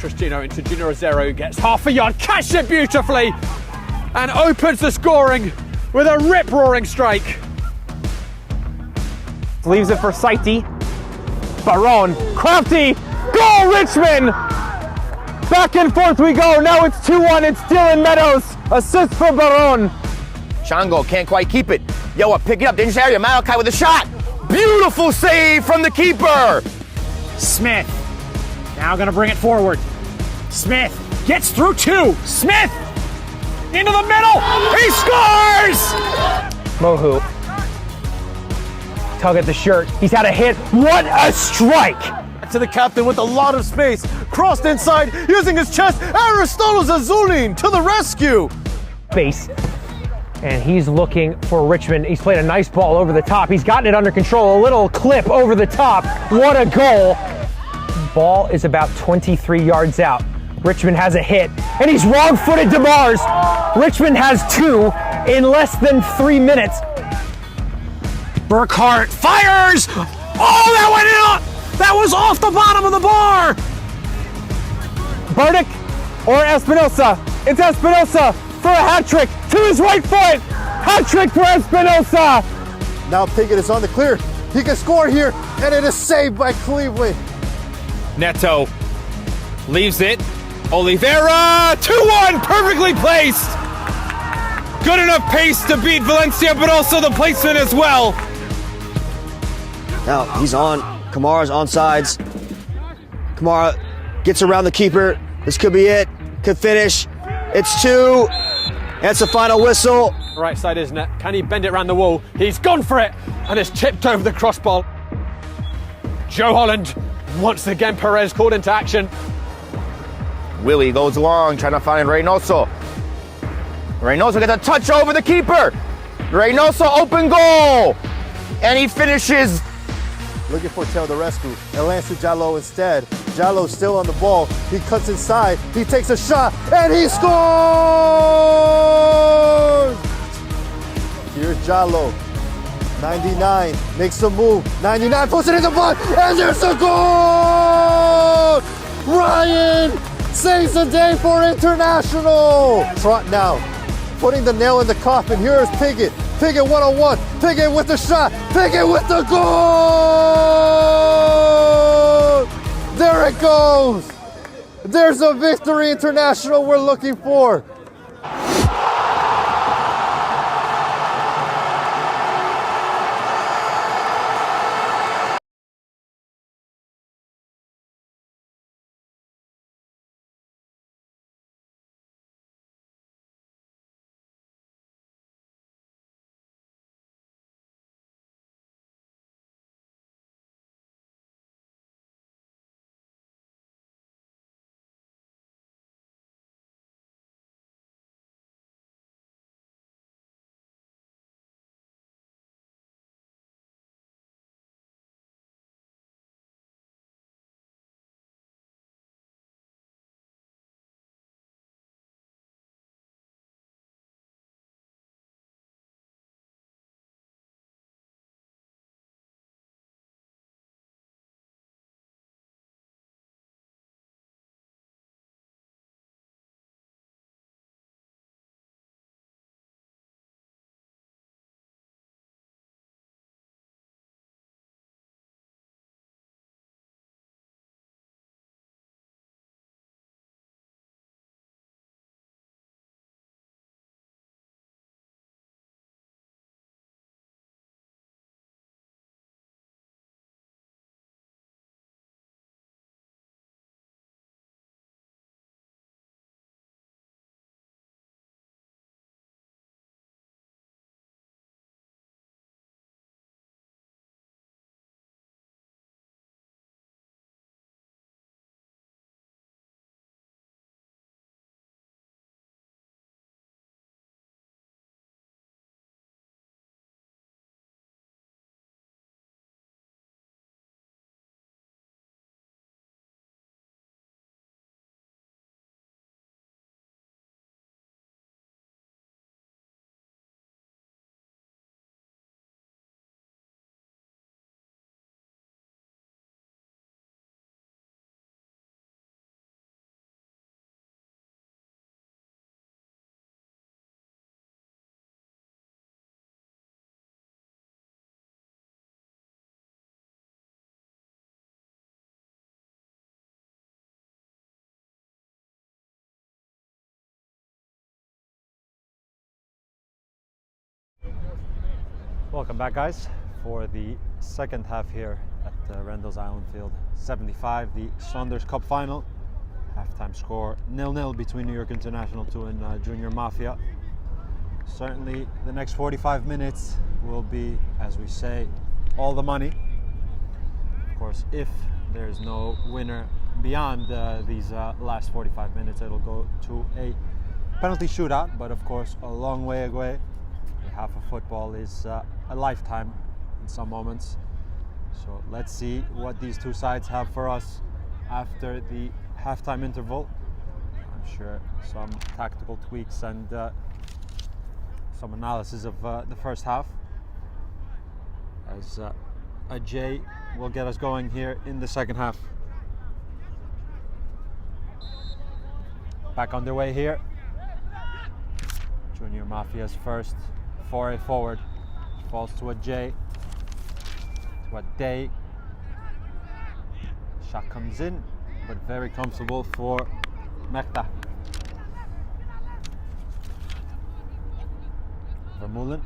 Tristino into Junior Zero, gets half a yard, catches it beautifully, and opens the scoring with a rip-roaring strike. Leaves it for Saiti. Baron, crafty, Goal, Richmond! Back and forth we go. Now it's 2-1. It's Dylan Meadows. Assist for Baron. Shango can't quite keep it. Yoa, pick it up. Dangerous area. Malachi with a shot. Beautiful save from the keeper. Smith now gonna bring it forward. Smith gets through two. Smith into the middle. He scores! Mohu. Tug at the shirt. He's had a hit. What a strike! To the captain with a lot of space. Crossed inside, using his chest. Aristotle Zazulin to the rescue. Base. And he's looking for Richmond. He's played a nice ball over the top. He's gotten it under control. A little clip over the top. What a goal. Ball is about 23 yards out. Richmond has a hit, and he's wrong-footed to Mars. Richmond has two in less than 3 minutes. Burkhart fires! Oh, that went in! That was off the bottom of the bar! Burdick or Espinosa? It's Espinosa for a hat trick to his right foot. Hat trick for Espinosa. Now Pickett is on the clear. He can score here, and it is saved by Cleveland. Neto leaves it. Oliveira, 2-1, perfectly placed. Good enough pace to beat Valencia, but also the placement as well. Now he's on. Kamara's on sides. Kamara gets around the keeper. This could be it. Could finish. It's two. That's the final whistle. Right side, isn't it? Can he bend it around the wall? He's gone for it, and it's tipped over the crossbar. Joe Holland, once again Perez called into action. Willie goes long, trying to find Reynoso. Reynoso gets a touch over the keeper. Reynoso open goal. And he finishes. Looking for Teo the rescue. It lands to Jallo instead. Jallo's still on the ball. He cuts inside. He takes a shot, and he scores! Here's Jallo. 99 makes a move. 99 puts it in the box, and there's a goal! Ryan saves the day for International. Trot now, putting the nail in the coffin. Here's Pickett. Pickett one-on-one. Pickett with the shot. Pickett with the goal! There it goes. There's a victory, International, we're looking for. Welcome back, guys, for the second half here at Randall's Island Field 75, the Saunders Cup final. Halftime score 0-0 between New York International 2 and Junior Mafia. Certainly the next 45 minutes will be, as we say, all the money. Of course, if there's no winner beyond these last 45 minutes, it'll go to a penalty shootout, but of course a long way away. Half of football is a lifetime in some moments. So let's see what these two sides have for us after the halftime interval. I'm sure some tactical tweaks and some analysis of the first half, as Ajay will get us going here in the second half. Back underway here. Junior Mafia's first foray forward falls to Ajay, to a Day. Shot comes in, but very comfortable for Mehta. Vermeulen.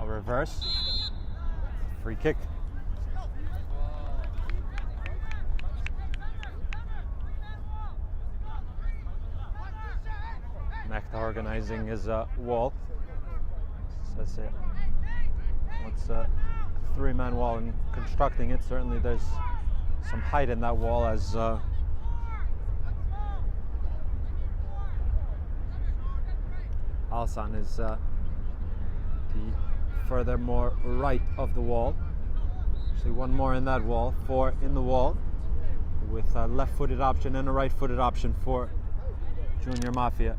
A reverse. Free kick. Mehta organizing his wall. Says it. What's a three-man wall and constructing it? Certainly there's some height in that wall, as Alsan is the furthermore right of the wall. Actually one more in that wall, 4 in the wall, with a left-footed option and a right-footed option for Junior Mafia.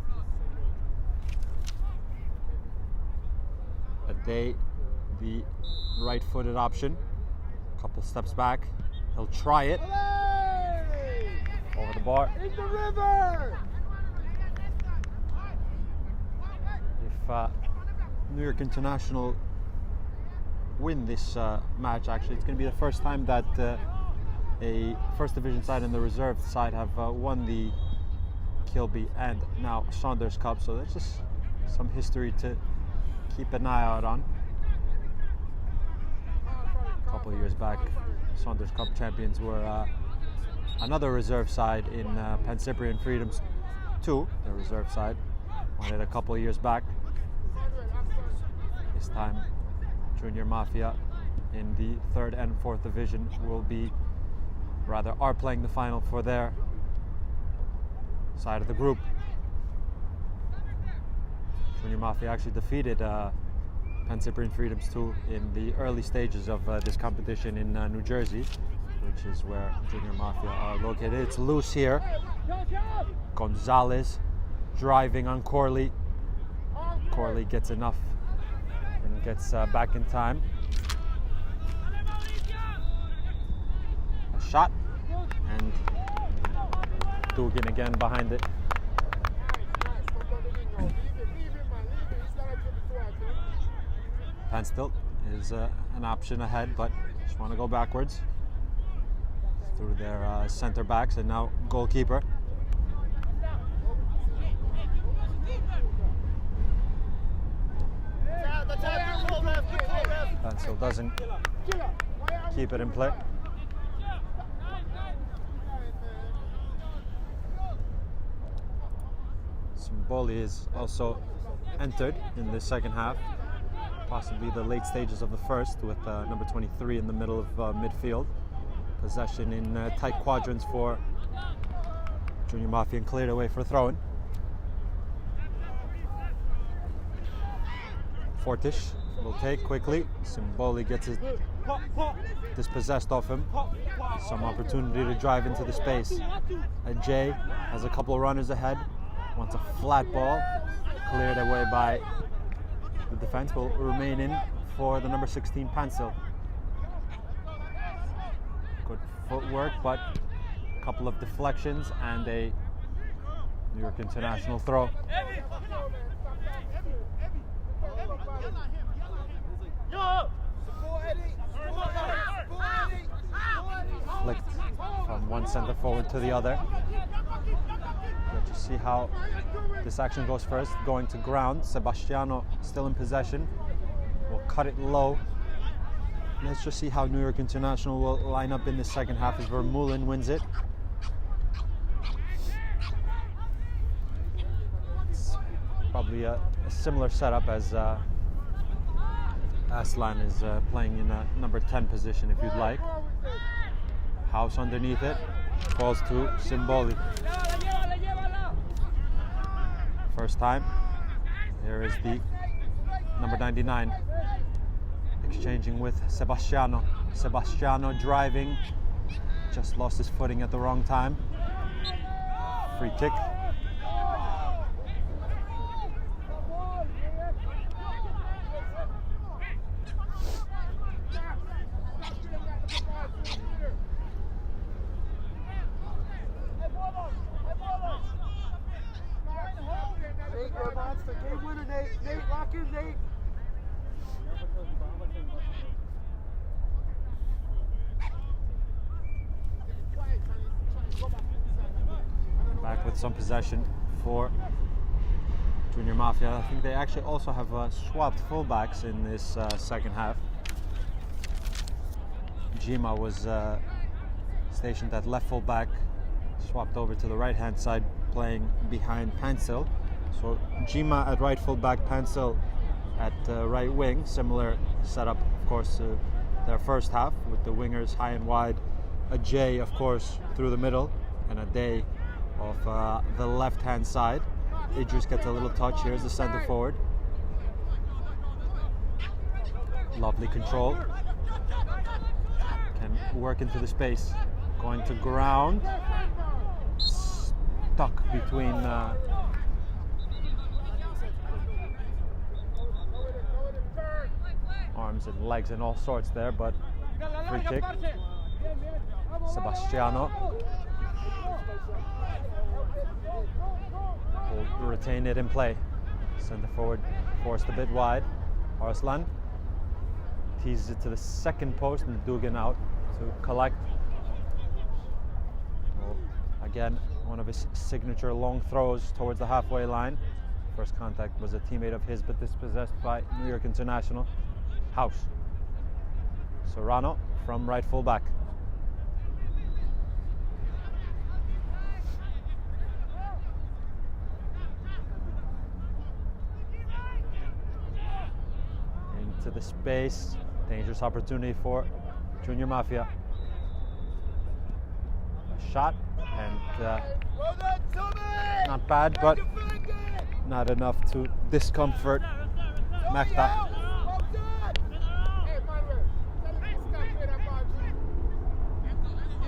Day, the right-footed option, couple steps back, he'll try it, over the bar. In the river! If New York International win this match, actually it's going to be the first time that a first division side and the reserve side have won the Kilby and now Saunders Cup, so there's just some history to keep an eye out on. A couple of years back, Saunders Cup champions were another reserve side in Pan Cyprian Freedoms 2, the reserve side. Won it a couple of years back. This time, Junior Mafia in the 3rd and 4th division are playing the final for their side of the group. Junior Mafia actually defeated Pan Cyprian Freedoms 2 in the early stages of this competition in New Jersey, which is where Junior Mafia are located. It's loose here. Gonzalez driving on Corley. Corley gets enough and gets back in time. A shot, and Dugan again behind it. Panstilt is an option ahead, but just want to go backwards through their center backs and now goalkeeper. Panstilt doesn't keep it in play. Simboli is also entered in the second half, possibly the late stages of the first, with number 23 in the middle of midfield. Possession in tight quadrants for Junior Mafia and cleared away for throw-in. Fortish will take quickly. Simboli gets it dispossessed of him. Some opportunity to drive into the space. Ajay has a couple of runners ahead. Wants a flat ball. Cleared away by the defense. Will remain in for the number 16 Pansil. Good footwork, but a couple of deflections and a New York International throw. flicked from one center forward to the other. But you see how this action goes first. Going to ground. Sebastiano still in possession. Will cut it low. Let's just see how New York International will line up in the second half as Vermeulen wins it. It's probably a similar setup as Aslan is playing in a number 10 position, if you'd like. House underneath it, falls to Simboli. First time. Here is the number 99 exchanging with Sebastiano. Sebastiano driving, just lost his footing at the wrong time. Free kick. Back with some possession for Junior Mafia. I think they actually also have swapped fullbacks in this second half. Jima was stationed at left fullback, swapped over to the right hand side, playing behind Pancil. So Jima at right fullback, Pancil at right wing. Similar setup, of course, to their first half, with the wingers high and wide. A J, of course, through the middle, and a Day of the left hand side. Idris gets a little touch. Here's the center forward. Lovely control. Can work into the space. Going to ground. Stuck between arms and legs and all sorts there, but free kick. Sebastiano will retain it in play. Center forward forced a bit wide. Arslan teases it to the second post and Dugan out to collect. Well, again, one of his signature long throws towards the halfway line. First contact was a teammate of his, but dispossessed by New York International. House. Serrano from right full back. Into the space. Dangerous opportunity for Junior Mafia. A shot and not bad, but not enough to discomfort Mekta.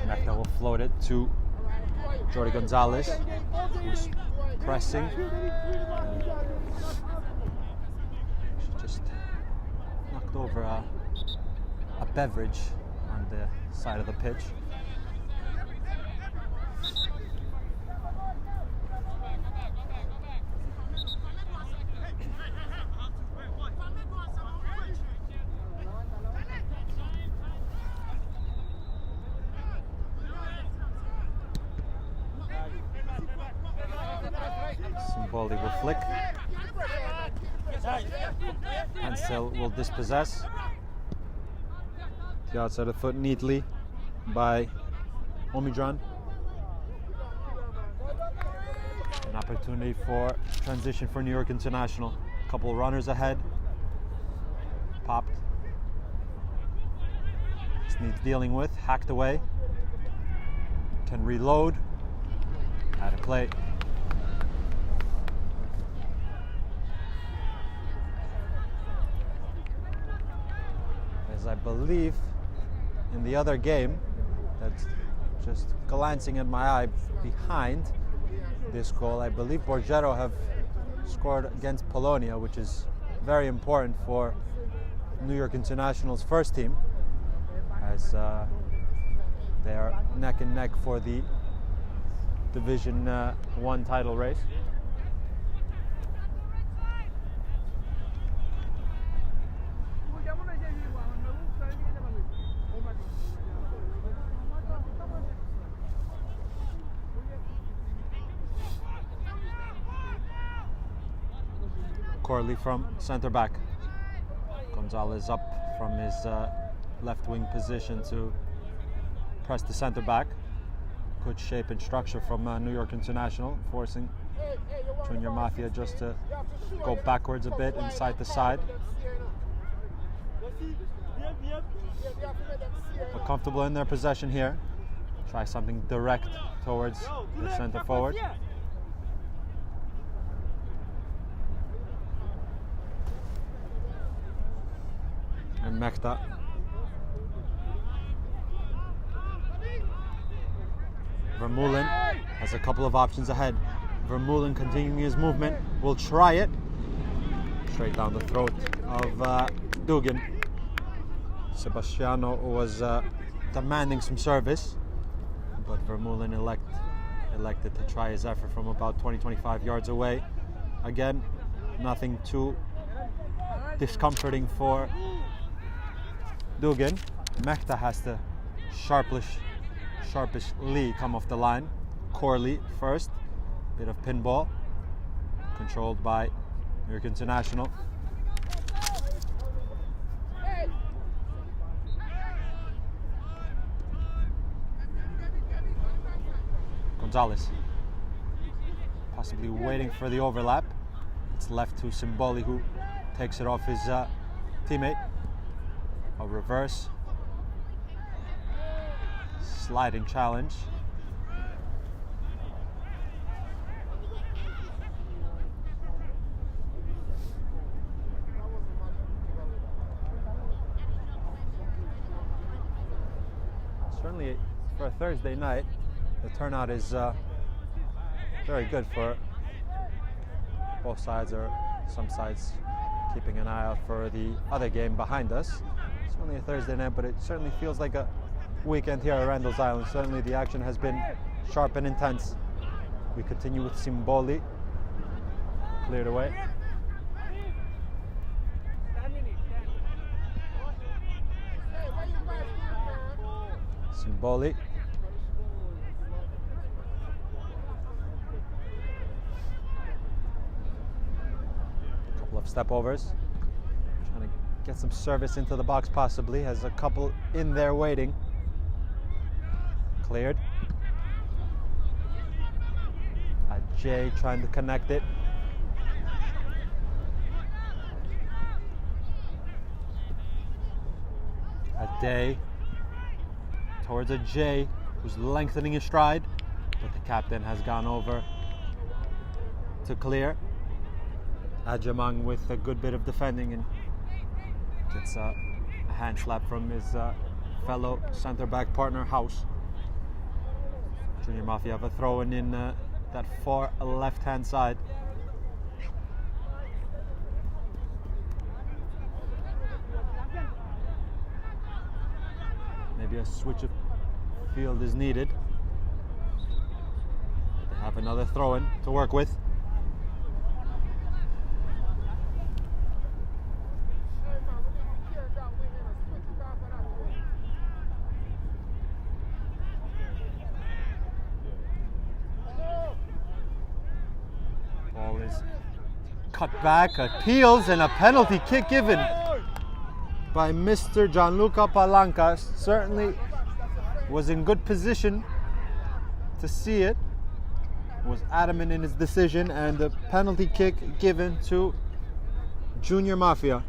Mekta will float it to Jordi Gonzalez, who's pressing. She just knocked over a beverage on the side of the pitch. Simboli will flick. Ansel will dispossess. The outside of the foot neatly by Omidran. An opportunity for transition for New York International. A couple runners ahead. Popped. This needs dealing with. Hacked away. Can reload. Out of play. As I believe in the other game, that's just glancing at my eye behind this goal, I believe Borgero have scored against Polonia, which is very important for New York International's first team, as they are neck and neck for the Division 1 title race. Corley from center back. Gonzalez up from his left wing position to press the center back. Good shape and structure from New York International, forcing Junior Mafia just to go backwards a bit and side to side. But comfortable in their possession here. Try something direct towards the center forward. And Mechta. Vermeulen has a couple of options ahead. Vermeulen continuing his movement, will try it. Straight down the throat of Dugan. Sebastiano was demanding some service, but Vermeulen elected to try his effort from about 20-25 yards away. Again, nothing too discomforting for Dugan. Mechta has to sharpishly come off the line. Corley first, bit of pinball, controlled by New York International. Gonzalez, possibly waiting for the overlap. It's left to Simboli, who takes it off his teammate. A reverse sliding challenge. Certainly for a Thursday night, the turnout is very good for both sides, or some sides keeping an eye out for the other game behind us. It's only a Thursday night, but it certainly feels like a weekend here at Randall's Island. Certainly the action has been sharp and intense. We continue with Simboli. Cleared away. Simboli. Couple of step overs. Trying to get some service into the box possibly. Has a couple in there waiting. Cleared. Jay trying to connect it. Day towards a J who's lengthening his stride, but the captain has gone over to clear. Ajamang with a good bit of defending and gets a hand slap from his fellow center back partner House. Junior Mafia have a throw in that far left hand side. Maybe a switch of field is needed. They have another throw in to work with. Ball is cut back, appeals, and a penalty kick given by Mr. Gianluca Palanca. Certainly was in good position to see it, was adamant in his decision, and the penalty kick given to Junior Mafia.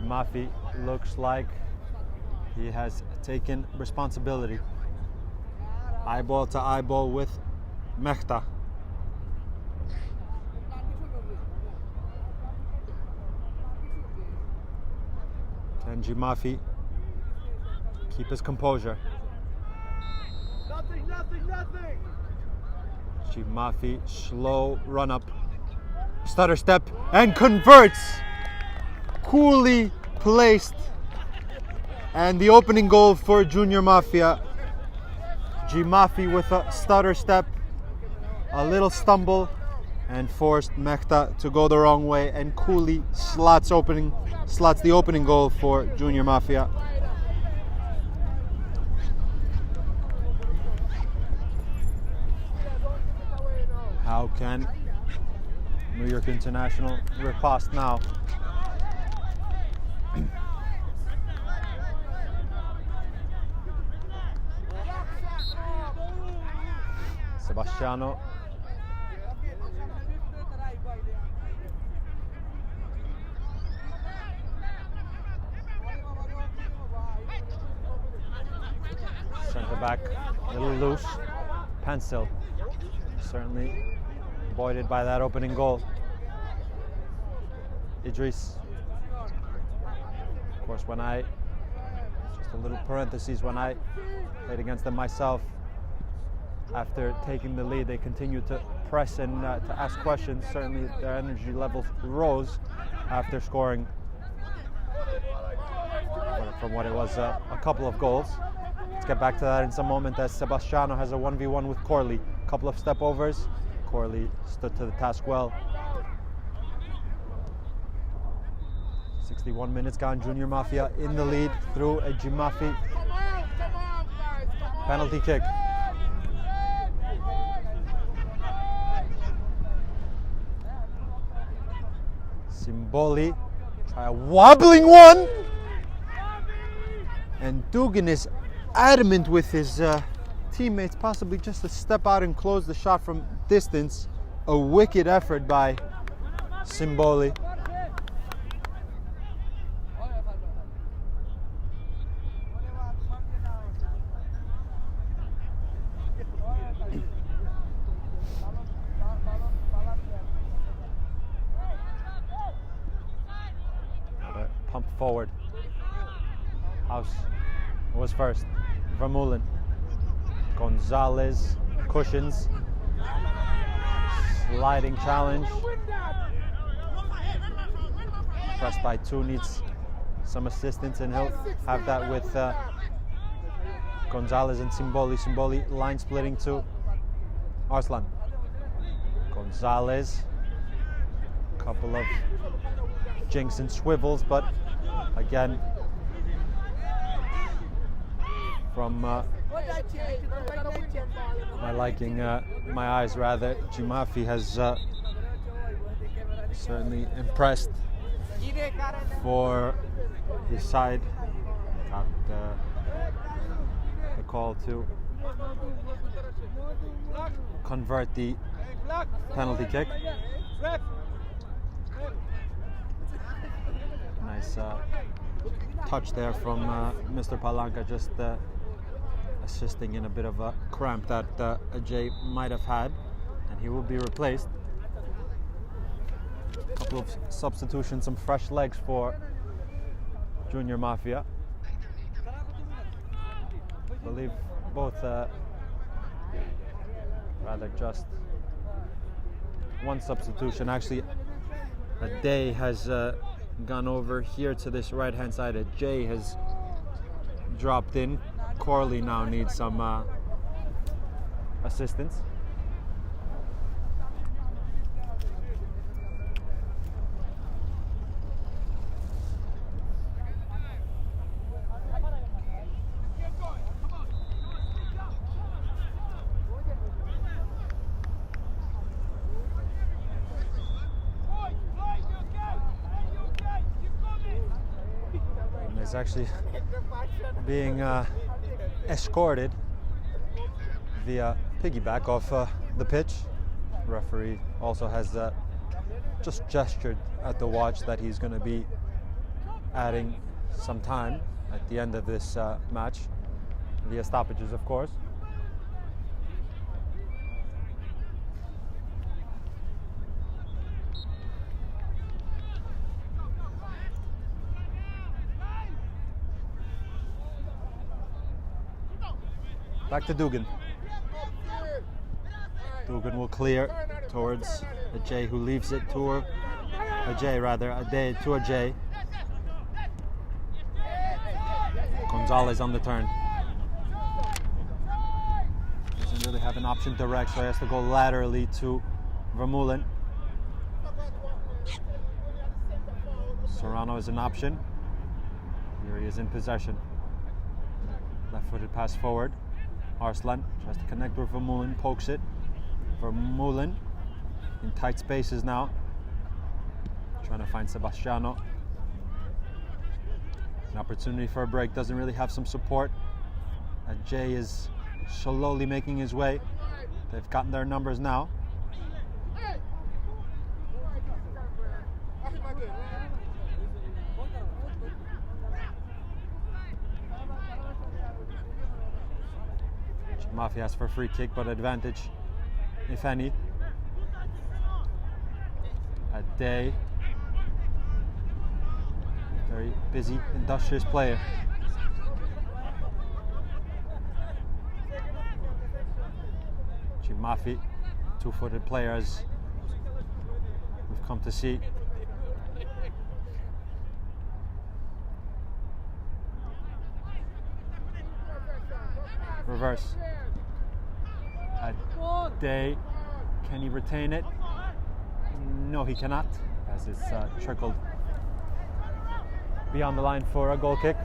Mafi looks like he has taken responsibility. Eyeball to eyeball with Mechta. Can Mafi keep his composure? Nothing. Mafi, slow run up, stutter step, and converts. Coolly placed, and the opening goal for Junior Mafia. Mafi with a stutter step, a little stumble, and forced Mehta to go the wrong way, and Cooley slots the opening goal for Junior Mafia. How can New York International riposte now? Sebastiano. Centre back, a little loose. Pencil, certainly avoided by that opening goal. Idris. Of course, just a little parenthesis, when I played against them myself, after taking the lead, they continued to press and to ask questions. Certainly their energy levels rose after scoring from what it was a couple of goals. Let's get back to that in some moment, as Sebastiano has a 1v1 with Corley. A couple of step overs. Corley stood to the task well. 61 minutes gone. Junior Mafia in the lead through a Jimafi penalty kick. Simboli try a wobbling one, and Dugan is adamant with his teammates, possibly just to step out and close the shot from distance. A wicked effort by Simboli. Pump forward. House was first. Vermeulen. Gonzalez cushions. Sliding challenge. Pressed by two, needs some assistance, and he'll have that with Gonzalez and Simboli. Simboli line splitting to Arslan. Gonzalez. Couple of jinks and swivels, but again, from my liking, my eyes rather, Jimafi has certainly impressed for his side. Got the call to convert the penalty kick. Nice touch there from Mr. Palanca, just assisting in a bit of a cramp that Ajay might have had, and he will be replaced. A couple of substitutions, some fresh legs for Junior Mafia. I believe both, rather just one substitution. Actually, a day has gone over here to this right hand side. A J has dropped in. Corley now needs some assistance. Is actually being escorted via piggyback off the pitch. Referee also has just gestured at the watch that he's going to be adding some time at the end of this match, via stoppages, of course. Back to Dugan. Dugan will clear towards Ajay, who leaves it to Ajay. Gonzalez on the turn. Doesn't really have an option direct, so he has to go laterally to Vermeulen. Serrano is an option. Here he is in possession. Left-footed pass forward. Arslan tries to connect with Vermeulen, pokes it. Vermeulen in tight spaces now. Trying to find Sebastiano. An opportunity for a break, doesn't really have some support. Jay is slowly making his way. They've gotten their numbers now. Mafia asks for a free kick, but advantage, if any. Day, very busy, industrious player. Mafi, two-footed player as we've come to see. Reverse. Day, can he retain it? No, he cannot, as it's trickled beyond the line for a goal kick.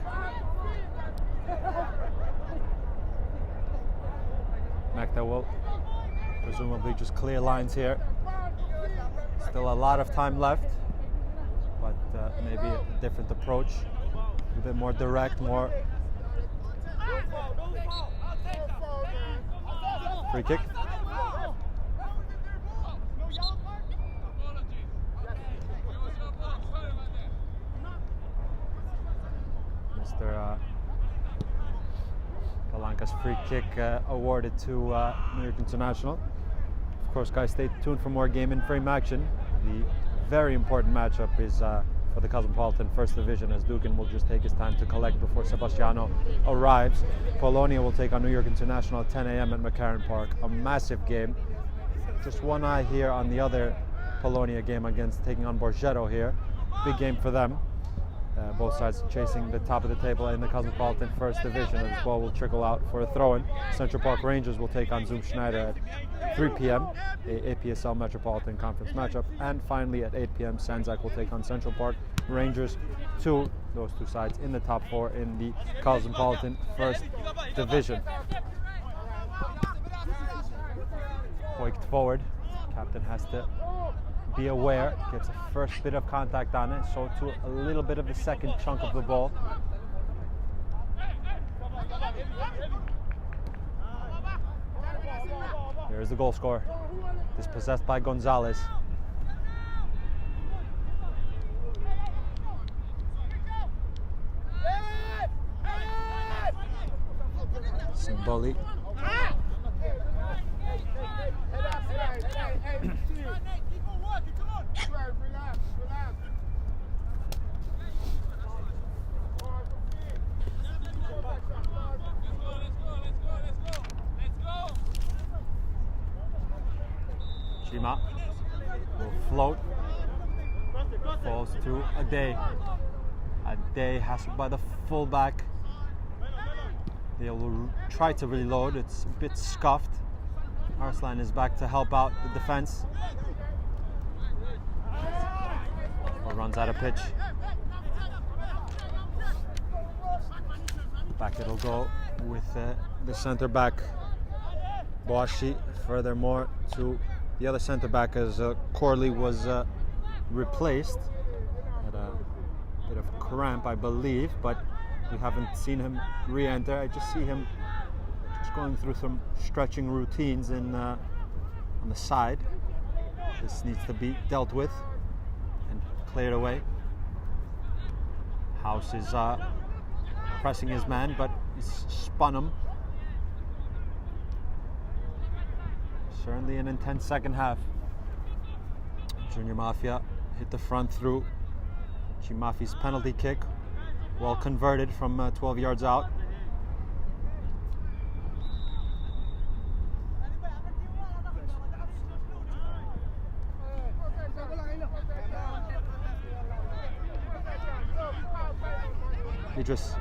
Mekta will presumably just clear lines here. Still a lot of time left, but maybe a different approach. A bit more direct, more. Free kick. Mr. Palanca's free kick awarded to New York International. Of course, guys, stay tuned for more game and frame action. The very important matchup is for the Cosmopolitan First Division, as Dugan will just take his time to collect before Sebastiano arrives. Polonia will take on New York International at 10 a.m. at McCarran Park. A massive game. Just one eye here on the other Polonia game against taking on Borgetto here. Big game for them. Both sides chasing the top of the table in the Cosmopolitan First Division. And this ball will trickle out for a throw-in. Central Park Rangers will take on Zoom Schneider at 3 p.m. a APSL Metropolitan Conference matchup. And finally at 8 p.m. Sanzak will take on Central Park Rangers 2. Those two sides in the top 4 in the Cosmopolitan First Division. Hoiked forward. Captain has to be aware, gets a first bit of contact on it, so to a little bit of the second chunk of the ball. Here's the goal scorer. Dispossessed by Gonzalez. Simboli. Chima will float, falls to Ade. Ade hassled by the fullback. They will try to reload, it's a bit scuffed. Arslan is back to help out the defense. Or runs out of pitch. Back it'll go with the center back, Boashi. Furthermore, to the other center back as Corley was replaced. Had a bit of cramp, I believe, but we haven't seen him re-enter. I just see him just going through some stretching routines in on the side. This needs to be dealt with and cleared away. House is pressing his man, but he's spun him. Certainly an intense second half. Junior Mafia hit the front through. Chimafi's penalty kick, well converted from 12 yards out. Idris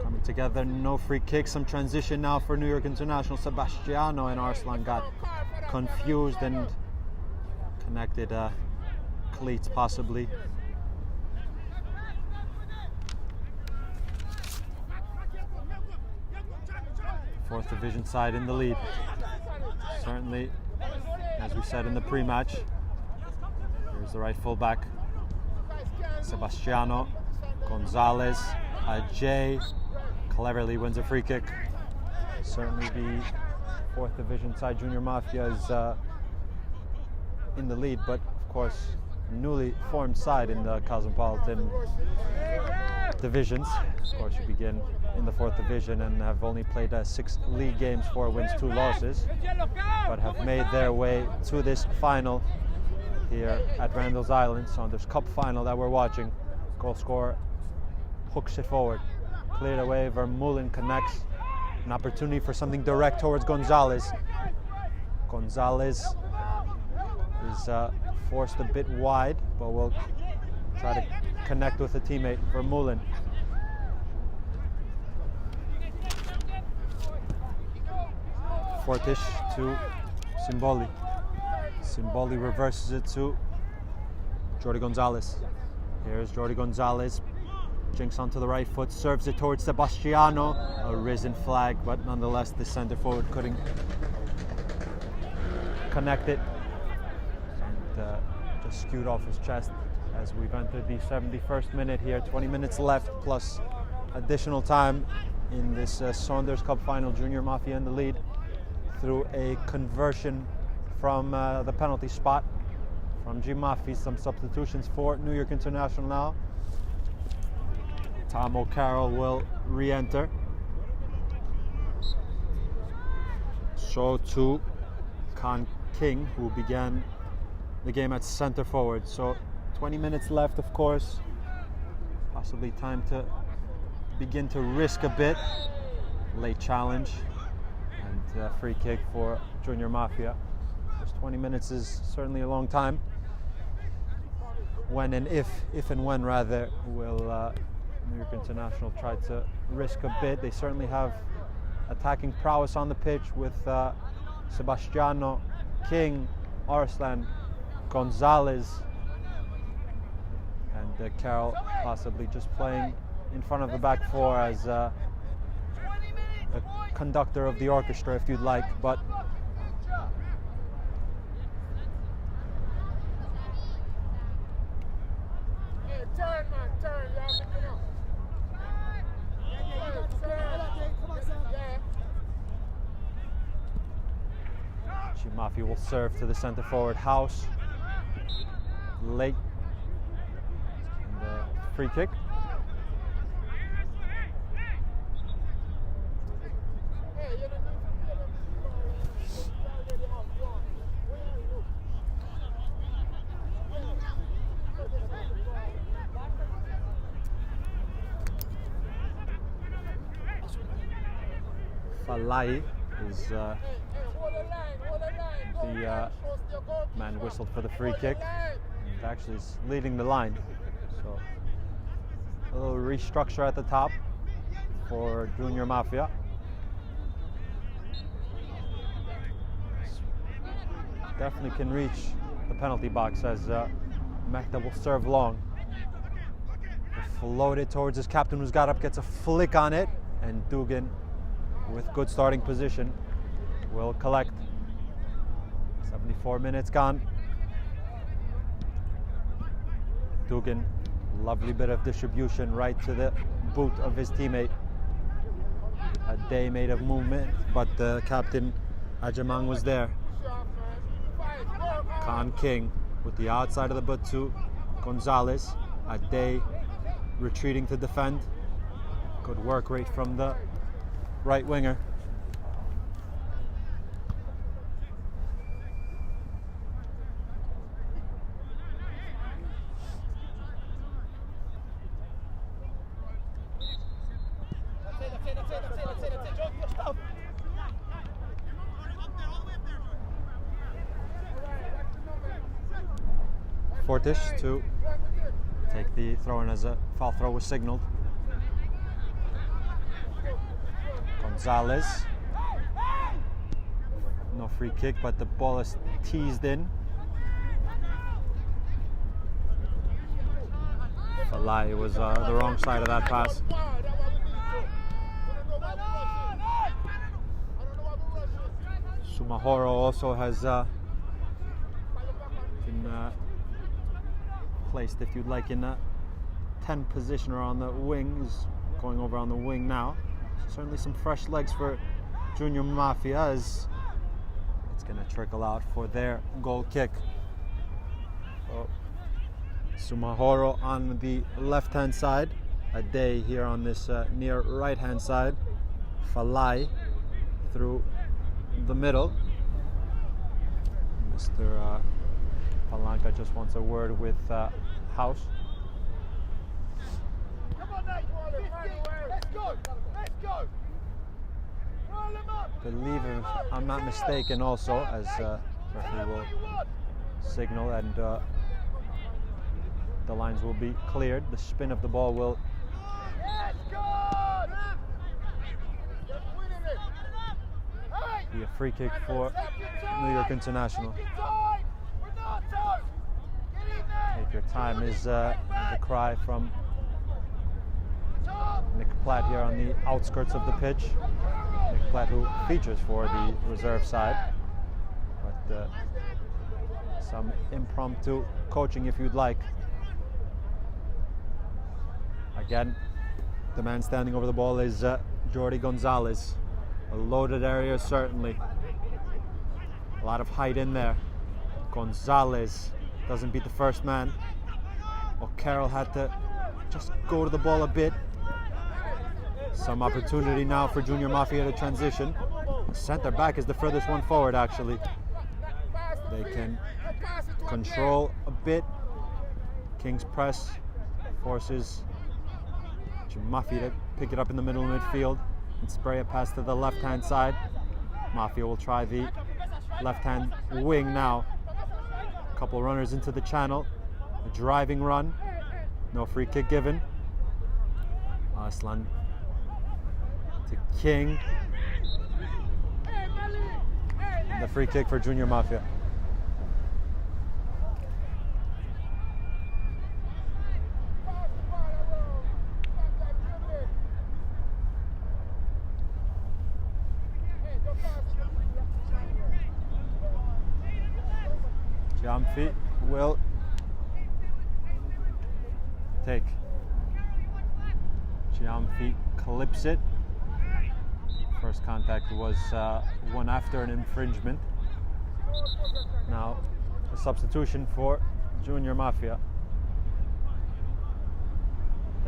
coming together, no free kick, some transition now for New York International. Sebastiano and Arslan got confused and connected cleats possibly. Fourth division side in the lead. Certainly, as we said in the pre-match, here's the right fullback, Sebastiano Gonzalez. Ajay cleverly wins a free kick. Certainly the fourth division side Junior Mafia is in the lead, but of course newly formed side in the Cosmopolitan divisions. Of course, you begin in the fourth division and have only played 6 league games, 4 wins, 2 losses, but have made their way to this final here at Randall's Island. Saunders Cup final that we're watching. Goal scorer hooks it forward, cleared away. Vermeulen connects. An opportunity for something direct towards Gonzalez. Gonzalez is forced a bit wide, but will try to connect with a teammate, Vermeulen. Fortish to Simboli. Simboli reverses it to Jordi Gonzalez. Here's Jordi Gonzalez. Jinks onto the right foot, serves it towards Sebastiano. A risen flag, but nonetheless the center forward couldn't connect it. And just skewed off his chest as we've entered the 71st minute here. 20 minutes left plus additional time in this Saunders Cup final. Junior Mafia in the lead through a conversion from the penalty spot from G Mafia. Some substitutions for New York International now. Tom O'Carroll will re-enter. So to Khan King, who began the game at center forward. So 20 minutes left, of course. Possibly time to begin to risk a bit. Late challenge and free kick for Junior Mafia. Just 20 minutes is certainly a long time. When and if and when rather, will New York International try to risk a bit. They certainly have attacking prowess on the pitch with Sebastiano, King, Arslan, Gonzalez, and Carroll possibly just playing in front of the back four as a conductor of the orchestra, if you'd like. But Mafia will serve to the center forward House. Late. And free kick. Falai is the man whistled for the free kick. And actually is leading the line. So a little restructure at the top for Junior Mafia. Definitely can reach the penalty box as Mehta will serve long. Float it towards his captain who's got up, gets a flick on it, and Dugan with good starting position will collect. 74 minutes gone. Dugan, lovely bit of distribution right to the boot of his teammate. A day made of movement, but the captain Ajamang was there. Khan King with the outside of the boot to Gonzalez. A day retreating to defend. Good work rate from the right winger. Fortish to take the throw in as a foul throw was signaled. Gonzalez. No free kick, but the ball is teased in. Falai was the wrong side of that pass. Sumahoro also has been placed, if you'd like, in a 10 position or on the wing. Is going over on the wing now. Certainly some fresh legs for Junior Mafia, as it's going to trickle out for their goal kick. So, Sumahoro on the left-hand side, Ade here on this near right-hand side, Falai through the middle. Mr. Palanca just wants a word with House. Come on, Nate. 50. Let's go. Let's go. Roll him up. Believe if I'm not mistaken also, as referee will signal, and the lines will be cleared. The spin of the ball will Yes, go. You're winning it. Hey. be a free kick for New York International. Take your time. Renato. Get in there. Take your time is the cry from Top. Nick Platt here on the outskirts of the pitch. Nick Platt, who features for the reserve side, but some impromptu coaching if you'd like. Again, the man standing over the ball is Jordi Gonzalez. A loaded area, certainly. A lot of height in there. Gonzalez doesn't beat the first man. O'Carroll had to just go to the ball a bit. Some opportunity now for Junior Mafia to transition. Center back is the furthest one forward, actually. They can control a bit. King's press forces Mafia to pick it up in the middle of midfield and spray a pass to the left-hand side. Mafia will try the left-hand wing now. A couple runners into the channel. A driving run. No free kick given. Aslan to King. And the free kick for Junior Mafia. Jamfi will take. Jamfi clips it. First contact was one after an infringement. Now a substitution for Junior Mafia.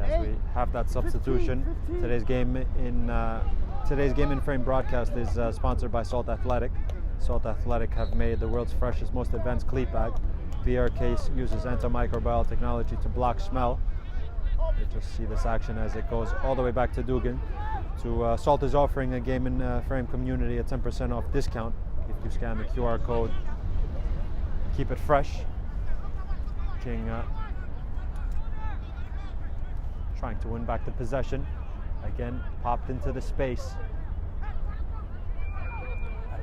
As we have that substitution, today's game in frame broadcast is sponsored by Salt Athletic. Salt Athletic have made the world's freshest, most advanced cleat bag. The air case uses antimicrobial technology to block smell. You just see this action as it goes all the way back to Dugan. Salt is offering a game in frame community a 10% off discount if you scan the QR code. Keep it fresh. King trying to win back the possession. Again, popped into the space.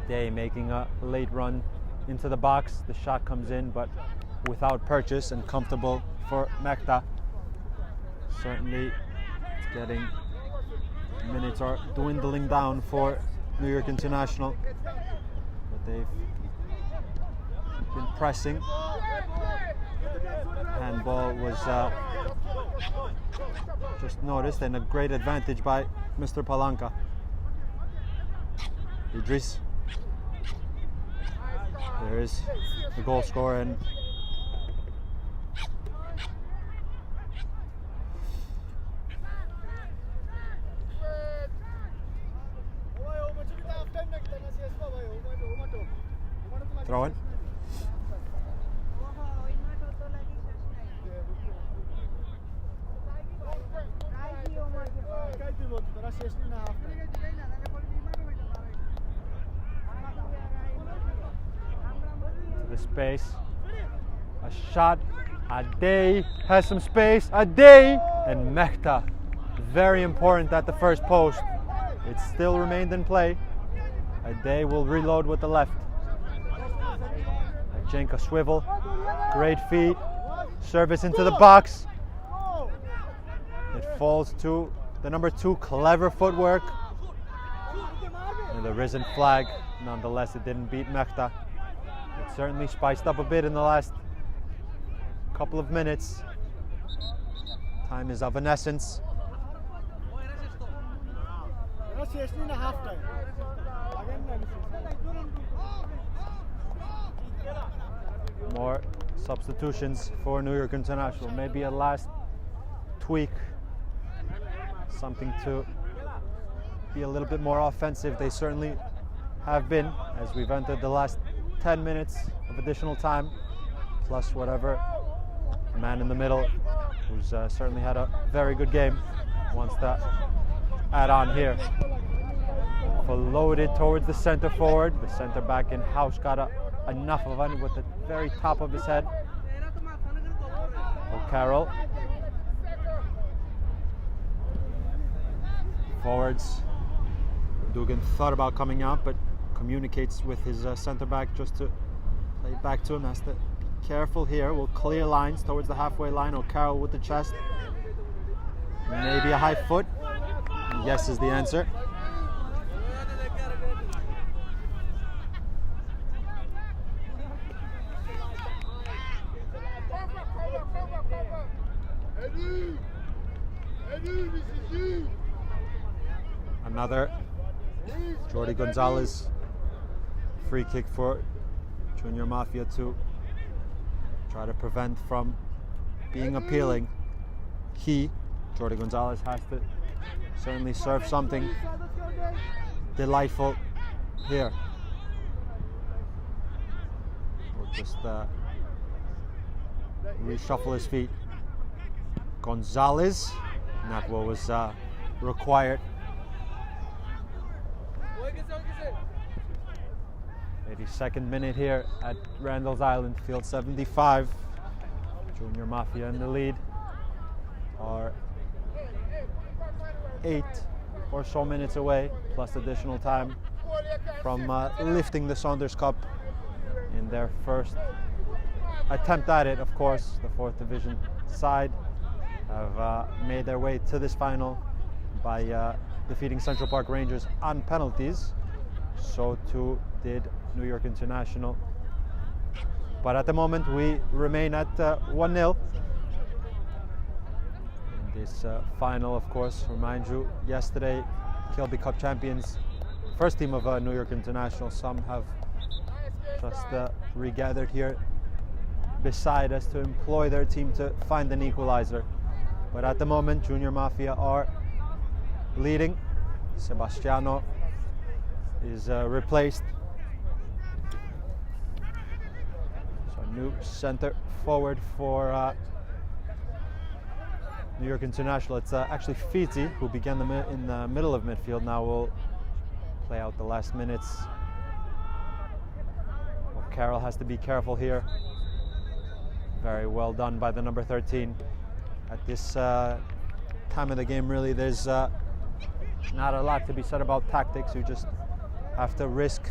Day making a late run into the box. The shot comes in, but without purchase, and comfortable for Mekta. Certainly, it's getting minutes are dwindling down for New York International, but they've been pressing. Handball was just noticed, and a great advantage by Mr. Palanca. Idris. There is the goal scorer, and throw in. To the space. A shot. Ade has some space. Ade and Mekta. Very important at the first post. It still remained in play. Ade will reload with the left. Jenka swivel. Great feet. Service into the box. falls to the number 2, clever footwork. And the risen flag, nonetheless, it didn't beat Mehta. It certainly spiced up a bit in the last couple of minutes. Time is of an essence. More substitutions for New York International. Maybe a last tweak, something to be a little bit more offensive. They certainly have been, as we've entered the last 10 minutes of additional time, plus whatever man in the middle, who's certainly had a very good game, wants to add on here. Floated towards the center forward. The center back in house got enough of it with the very top of his head. O'Carroll. Forwards. Dugan thought about coming out, but communicates with his center back just to play it back to him. Has to be careful here. We'll clear lines towards the halfway line. O'Carroll with the chest. Maybe a high foot. Yes is the answer. Another Jordi Gonzalez free kick for Junior Mafia to try to prevent from being appealing. Jordi Gonzalez has to certainly serve something delightful here. Or just reshuffle his feet. Gonzalez, not what was required. 82nd minute here at Randall's Island, field 75. Junior Mafia in the lead are 8 or so minutes away, plus additional time from lifting the Saunders Cup in their first attempt at it. Of course, the 4th Division side have made their way to this final by defeating Central Park Rangers on penalties. So too did New York International. But at the moment we remain at 1-0. This final, of course, remind you, yesterday Kilby Cup champions, first team of New York International. Some have just regathered here beside us to employ their team to find an equalizer. But at the moment, Junior Mafia are leading. Sebastiano is replaced. So a new center forward for New York International. It's actually Fiti, who began in the middle of midfield. Now will play out the last minutes. Well, Carroll has to be careful here. Very well done by the number 13. At this time of the game, really, there's not a lot to be said about tactics. You just have to risk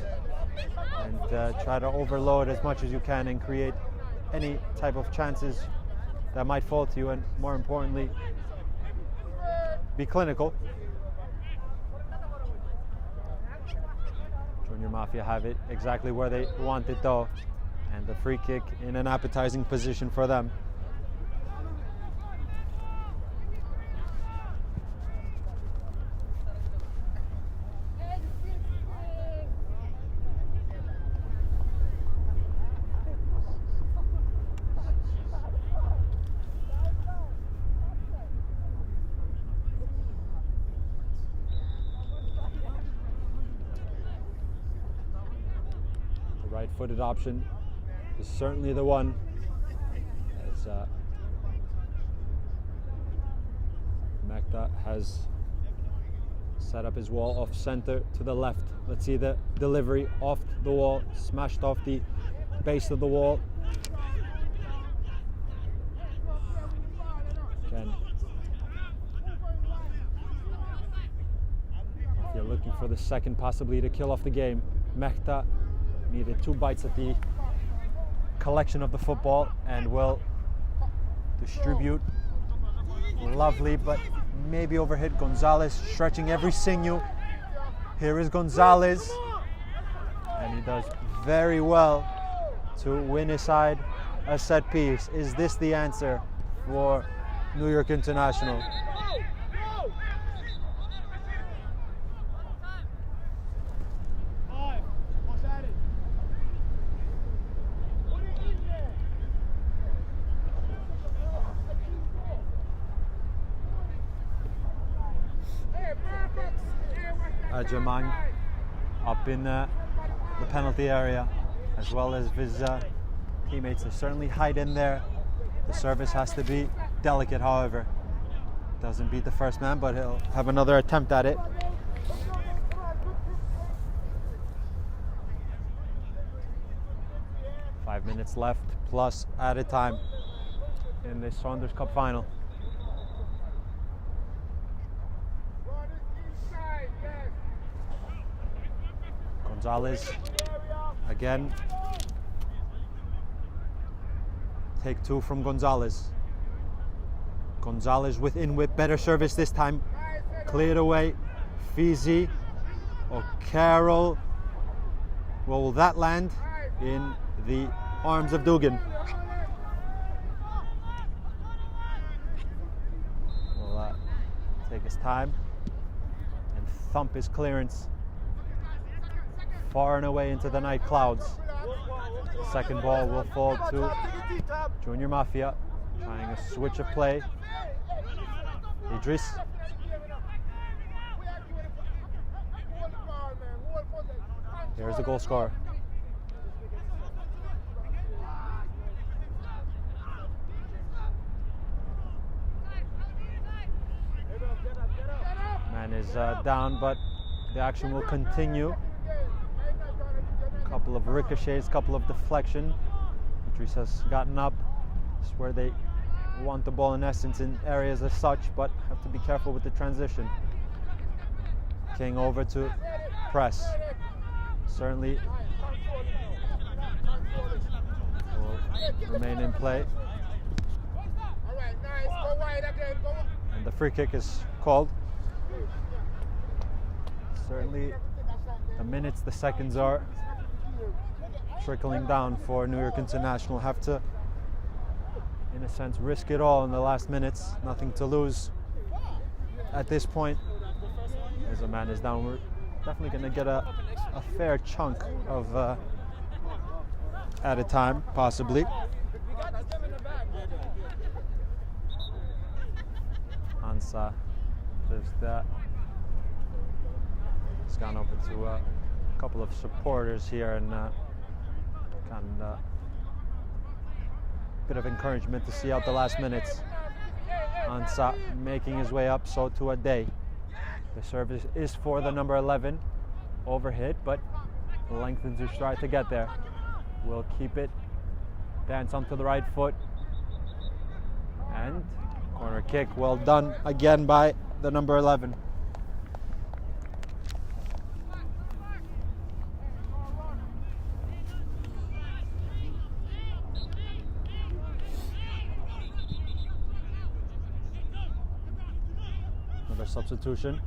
and try to overload as much as you can and create any type of chances that might fall to you, and more importantly, be clinical. Junior Mafia have it exactly where they want it though, and the free kick in an appetizing position for them. Right-footed option is certainly the one, as Mehta has set up his wall off center to the left. Let's see the delivery off the wall, smashed off the base of the wall. Again, if you're looking for the second possibly to kill off the game, Mehta needed 2 bites at the collection of the football and will distribute lovely but maybe overhit. Gonzalez stretching every sinew. Here is Gonzalez, and he does very well to win his side a set piece. Is this the answer for New York International? Jamang up in the penalty area, as well as his teammates. They certainly hide in there. The service has to be delicate, however. Doesn't beat the first man, but he'll have another attempt at it. Five minutes left, plus added time in the Saunders Cup final. Gonzalez again. Take two from Gonzalez. Gonzalez with in-whip, better service this time. Cleared away. Fizi. O'Carroll. Well, will that land in the arms of Dugan? Will take his time and thump his clearance far and away into the night clouds. Second ball will fall to Junior Mafia, trying a switch of play. Idris. Here's the goal scorer. Man is down, but the action will continue. Couple of ricochets, couple of deflection. Idris has gotten up. It's where they want the ball in essence in areas as such, but have to be careful with the transition. King over to press. Certainly will remain in play. And the free kick is called. Certainly the minutes, the seconds are trickling down for New York International. Have to, in a sense, risk it all in the last minutes. Nothing to lose at this point. As a man is down, we're definitely going to get a fair chunk of added time, possibly. Ansa just has gone over to a couple of supporters here and bit of encouragement to see out the last minutes. Ansa making his way up, so to a day. The service is for the number 11, overhit, but lengthens his stride to get there. Will keep it, dance onto the right foot, and corner kick, well done again by the number 11. Another substitution.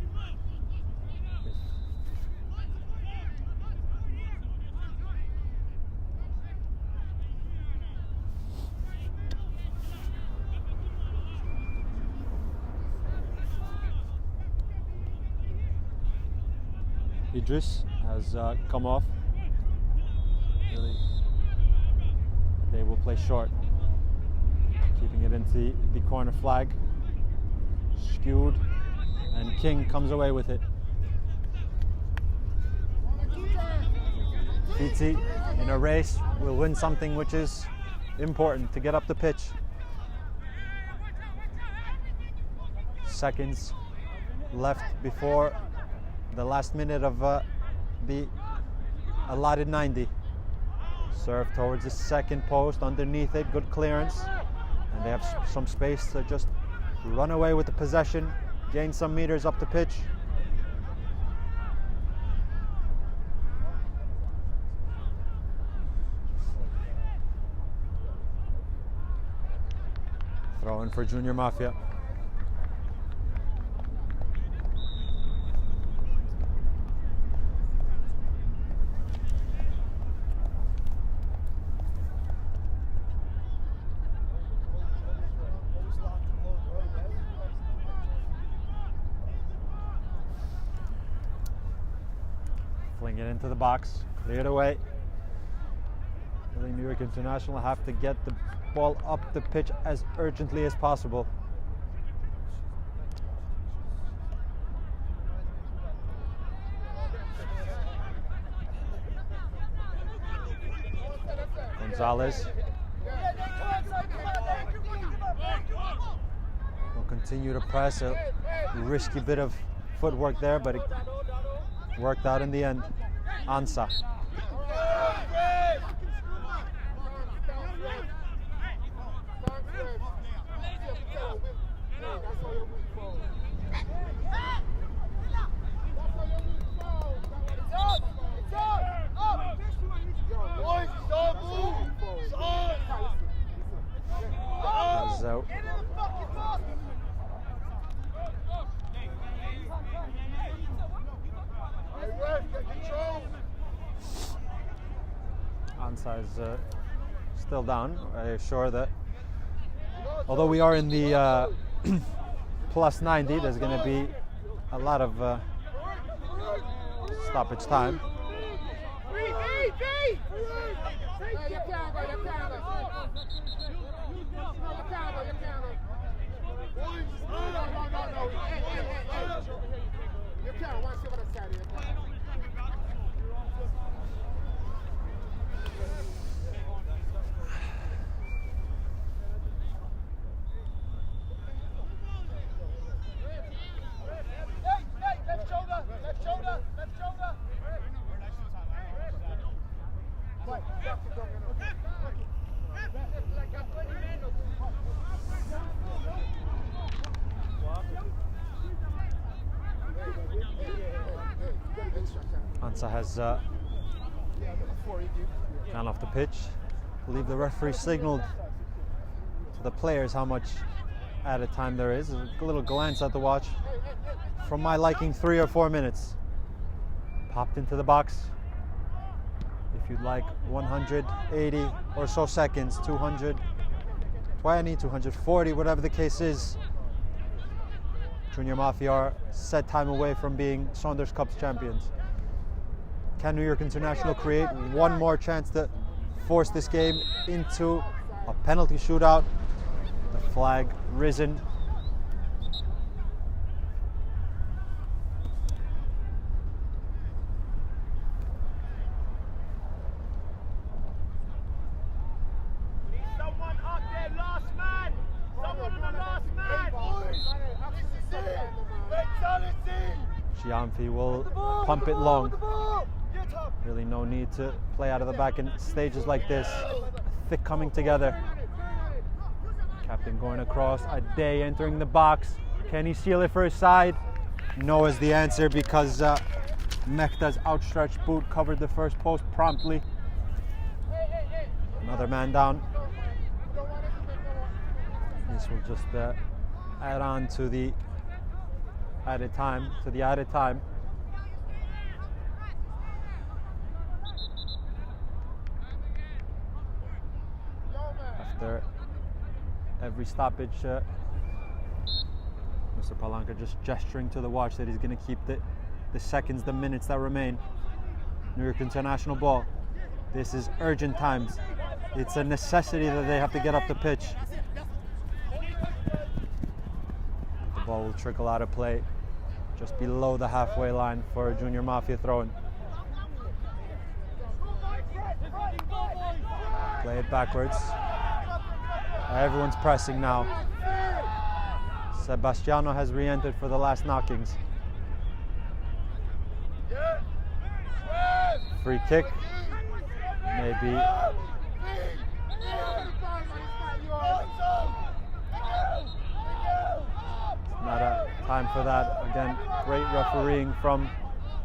Idris has come off. Really, they will play short, keeping it into the corner flag. Skewed, and King comes away with it. Fiti in a race will win something which is important to get up the pitch. Seconds left before the last minute of the allotted 90. Serve towards the second post, underneath it, good clearance. And they have some space to just run away with the possession, gain some meters up the pitch. Throw in for Junior Mafia. Bring it into the box, cleared away. I think New York International have to get the ball up the pitch as urgently as possible. Gonzalez will continue to press. A risky bit of footwork there, but it worked out in the end. Ansa. So Ansa is still down. I'm sure that although we are in the plus 90, there's going to be a lot of stoppage time. Ansa has gone off the pitch. I believe the referee signaled to the players how much added time there is. A little glance at the watch. From my liking, 3 or 4 minutes. Popped into the box. If you'd like 180 or so seconds, 220, 240, whatever the case is. Junior Mafia are set time away from being Saunders Cup champions. Can New York International create one more chance to force this game into a penalty shootout? The flag risen. Someone up there, last man! Someone on the last man! Chiamfi will pump it long. Really no need to play out of the back in stages like this. Thick coming together. Captain going across. Ade entering the box. Can he seal it for his side? No is the answer because Mehta's outstretched boot covered the first post promptly. Another man down. This will just add on to the added time. After every stoppage, Mr. Palanca just gesturing to the watch that he's going to keep the seconds, the minutes that remain. New York International ball. This is urgent times. It's a necessity that they have to get up the pitch. The ball will trickle out of play just below the halfway line for Junior Mafia throw-in. Play it backwards. Everyone's pressing now. Sebastiano has re-entered for the last knockings. Free kick. Maybe. Not a time for that. Again, great refereeing from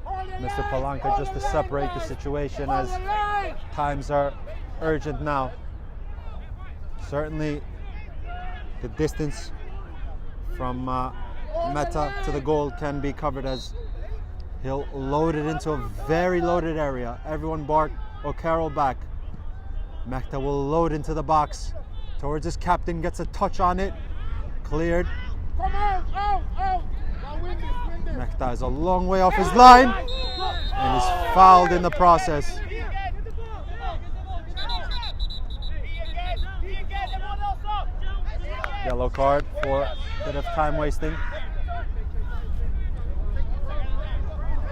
Mr. Palanca just to separate the situation as times are urgent now. Certainly the distance from Meta to the goal can be covered as he'll load it into a very loaded area. Everyone bar O'Carroll back. Mehta will load into the box towards his captain, gets a touch on it, cleared. Come on, out. Mehta is a long way off his line. and is fouled in the process. Yellow card for a bit of time wasting.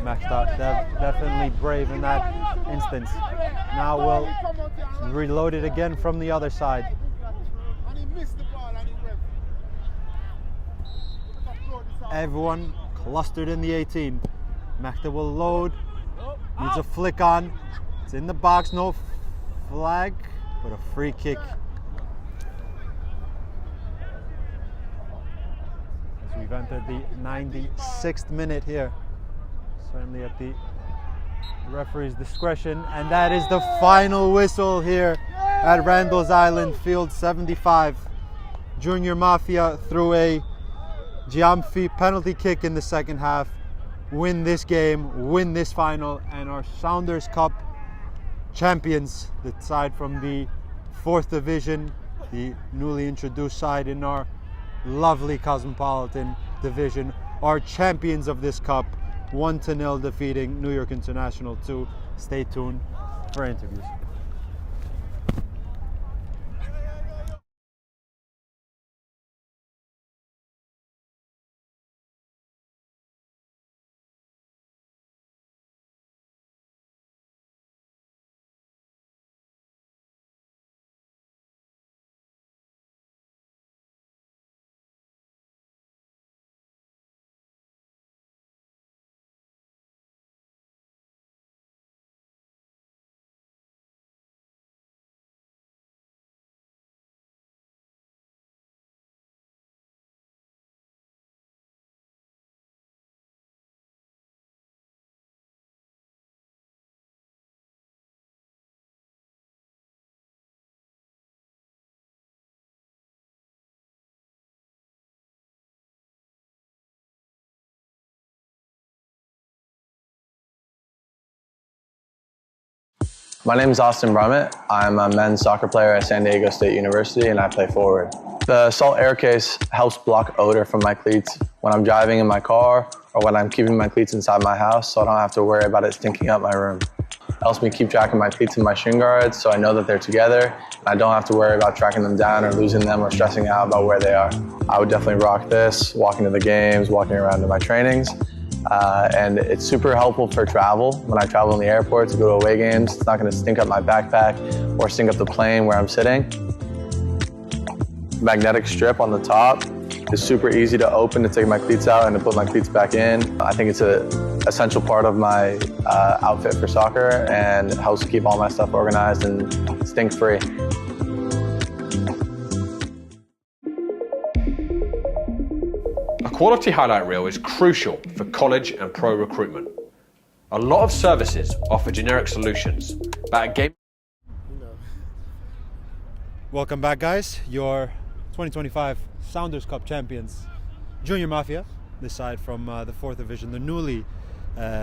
Mafia definitely brave in that instance. Now we'll reload it again from the other side. Everyone clustered in the 18. Mafia will load. Needs a flick on. It's in the box, no flag, but a free kick. As we've entered the 96th minute here. Certainly at the referee's discretion, and that is the final whistle here at Randall's Island, Field 75. Junior Mafia threw a Giamfi penalty kick in the second half, win this game, win this final, and our Saunders Cup champions, the side from the 4th Division, the newly introduced side in our lovely Cosmopolitan Division, are champions of this cup. 1-0 defeating New York International 2. Stay tuned for interviews. My name is Austin Brummett. I'm a men's soccer player at San Diego State University, and I play forward. The Salt Air Case helps block odor from my cleats when I'm driving in my car or when I'm keeping my cleats inside my house, so I don't have to worry about it stinking up my room. It helps me keep track of my cleats and my shin guards, so I know that they're together, and I don't have to worry about tracking them down or losing them or stressing out about where they are. I would definitely rock this, walking to the games, walking around to my trainings. And it's super helpful for travel. When I travel in the airport to go to away games, it's not going to stink up my backpack or stink up the plane where I'm sitting. Magnetic strip on the top is super easy to open to take my cleats out and to put my cleats back in. I think it's an essential part of my outfit for soccer, and it helps keep all my stuff organized and stink-free. A quality highlight reel is crucial for college and pro recruitment. A lot of services offer generic solutions, but at game... Welcome back, guys. Your 2025 Saunders Cup champions, Junior Mafia, this side from the 4th Division, the newly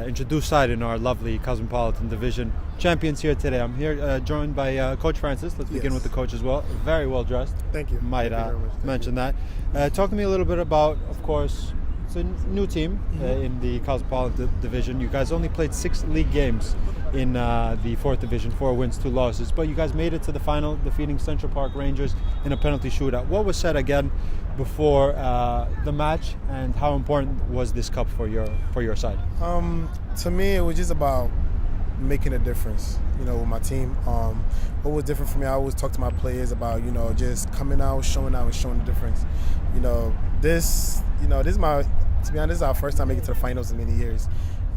introduced side in our lovely Cosmopolitan Division. Champions here today. I'm here joined by Coach Francis. Let's begin with the coach as well. Very well dressed. Thank you. Might mention that. Talk to me a little bit about, of course, it's a new team in the Cosmopolitan Division. You guys only played 6 league games in the 4th Division, 4 wins, 2 losses, but you guys made it to the final, defeating Central Park Rangers in a penalty shootout. What was said again before the match, and how important was this cup for your side? To me, it was just about making a difference, with my team. What was different for me, I always talk to my players about, just coming out, showing the difference. This is my, to be honest, this is our first time making it to the finals in many years.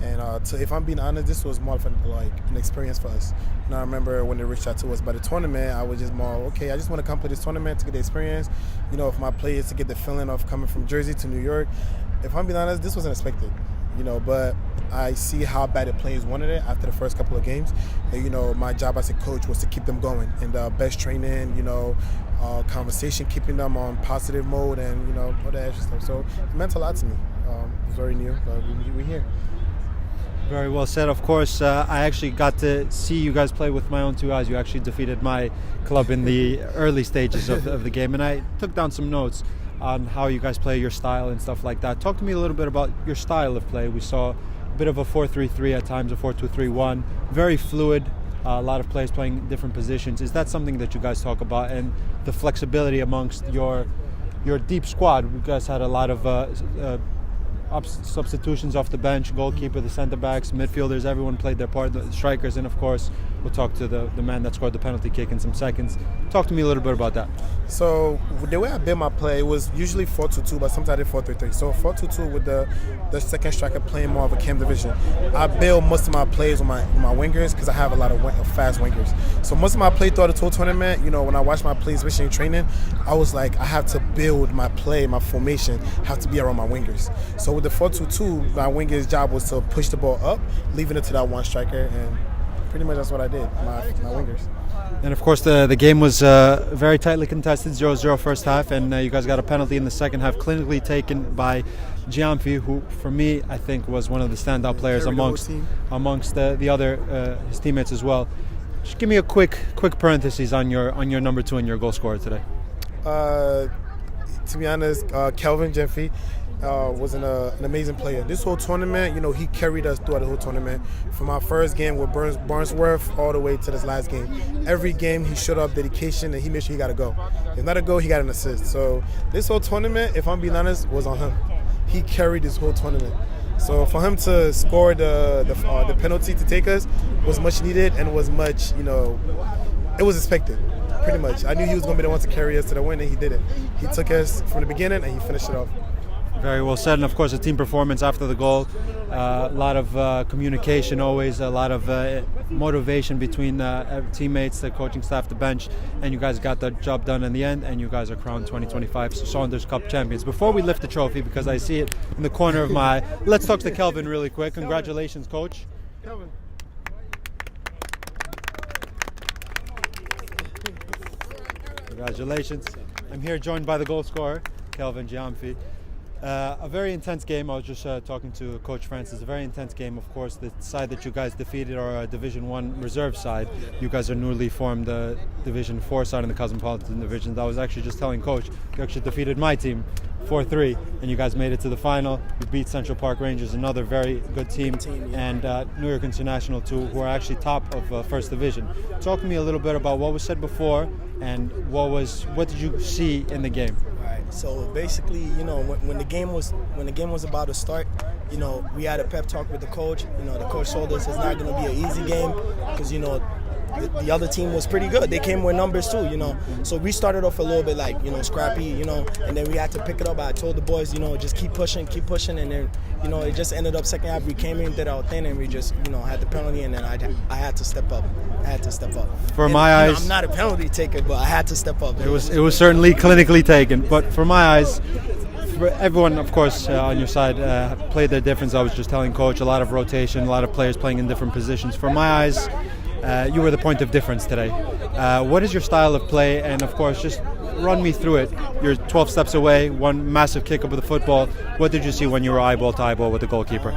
And if I'm being honest, this was more of an experience for us. I remember when they reached out to us about the tournament, I was just more, okay, I just want to come to this tournament to get the experience, for my players to get the feeling of coming from Jersey to New York. If I'm being honest, this wasn't expected, but I see how bad the players wanted it after the first couple of games. And, my job as a coach was to keep them going, and best training, conversation, keeping them on positive mode, and, all that extra stuff. So it meant a lot to me. It's very new, but we're here. Very well said. Of course, I actually got to see you guys play with my own 2 eyes. You actually defeated my club in the early stages of the game, and I took down some notes on how you guys play, your style and stuff like that. Talk to me a little bit about your style of play. We saw bit of a 4-3-3 at times, a 4-2-3-1. Very fluid. A lot of players playing different positions. Is that something that you guys talk about? And the flexibility amongst your deep squad. You guys had a lot of substitutions off the bench, goalkeeper, the centre backs, midfielders, everyone played their part, the strikers, and of course we'll talk to the man that scored the penalty kick in some seconds. Talk to me a little bit about that. So the way I built my play, it was usually 4-2-2, but sometimes I did 4-3-3. So 4-2-2 with the second striker playing more of a cam division. I build most of my plays with my wingers because I have a lot of fast wingers. So most of my play throughout the whole tournament, you know, when I watch my plays, especially in training, I was like, I have to build my play, my formation, have to be around my wingers. So with the 4-2-2, my winger's job was to push the ball up, leaving it to that one striker, and pretty much that's what I did, my wingers. And of course the game was very tightly contested, 0-0 first half, and you guys got a penalty in the second half, clinically taken by Giamfi, who for me I think was one of the standout players amongst the other his teammates as well. Just give me a quick parenthesis on your number 2 and your goal scorer today. To be honest, Kelvin Giamfi was an amazing player. This whole tournament, you know, he carried us throughout the whole tournament. From our first game with Barnsworth all the way to this last game. Every game he showed up dedication and he made sure he got a goal. If not a goal, he got an assist. So this whole tournament, if I'm being honest, was on him. He carried this whole tournament. So for him to score the penalty to take us was much needed and was much, you know, it was expected. Pretty much. I knew he was going to be the one to carry us to the win, and he did it. He took us from the beginning and he finished it off. Very well said, and of course a team performance after the goal. A lot of communication always, a lot of motivation between teammates, the coaching staff, the bench, and you guys got the job done in the end, and you guys are crowned 2025 Saunders Cup champions. Before we lift the trophy, because I see it in the corner of my eye, let's talk to Kelvin really quick. Congratulations, Coach. Kelvin. Congratulations. I'm here joined by the goal scorer, Kelvin Giamfi. A very intense game. I was just talking to Coach Francis. A very intense game. Of course, the side that you guys defeated are a Division 1 reserve side. You guys are newly formed Division 4 side in the Cosmopolitan Division. I was actually just telling Coach, you actually defeated my team 4-3, and you guys made it to the final. You beat Central Park Rangers, another very good team, and New York International too, who are actually top of First Division. Talk to me a little bit about what was said before, and what did you see in the game? So basically, you know, when the game was about to start, you know, we had a pep talk with the coach. You know, the coach told us it's not going to be an easy game because, you know, the other team was pretty good. They came with numbers too, you know. So we started off a little bit like, you know, scrappy, you know, and then we had to pick it up. I told the boys, you know, just keep pushing, and then, you know, it just ended up second half. We came in, did our thing, and we just, you know, had the penalty, and then I had to step up. For my eyes, I'm not a penalty taker, but I had to step up. It was certainly clinically taken, but for my eyes, for everyone, of course, on your side played their difference. I was just telling Coach, a lot of rotation, a lot of players playing in different positions. For my eyes, you were the point of difference today. What is your style of play? And of course, just run me through it. You're 12 steps away, one massive kick up with the football. What did you see when you were eyeball to eyeball with the goalkeeper?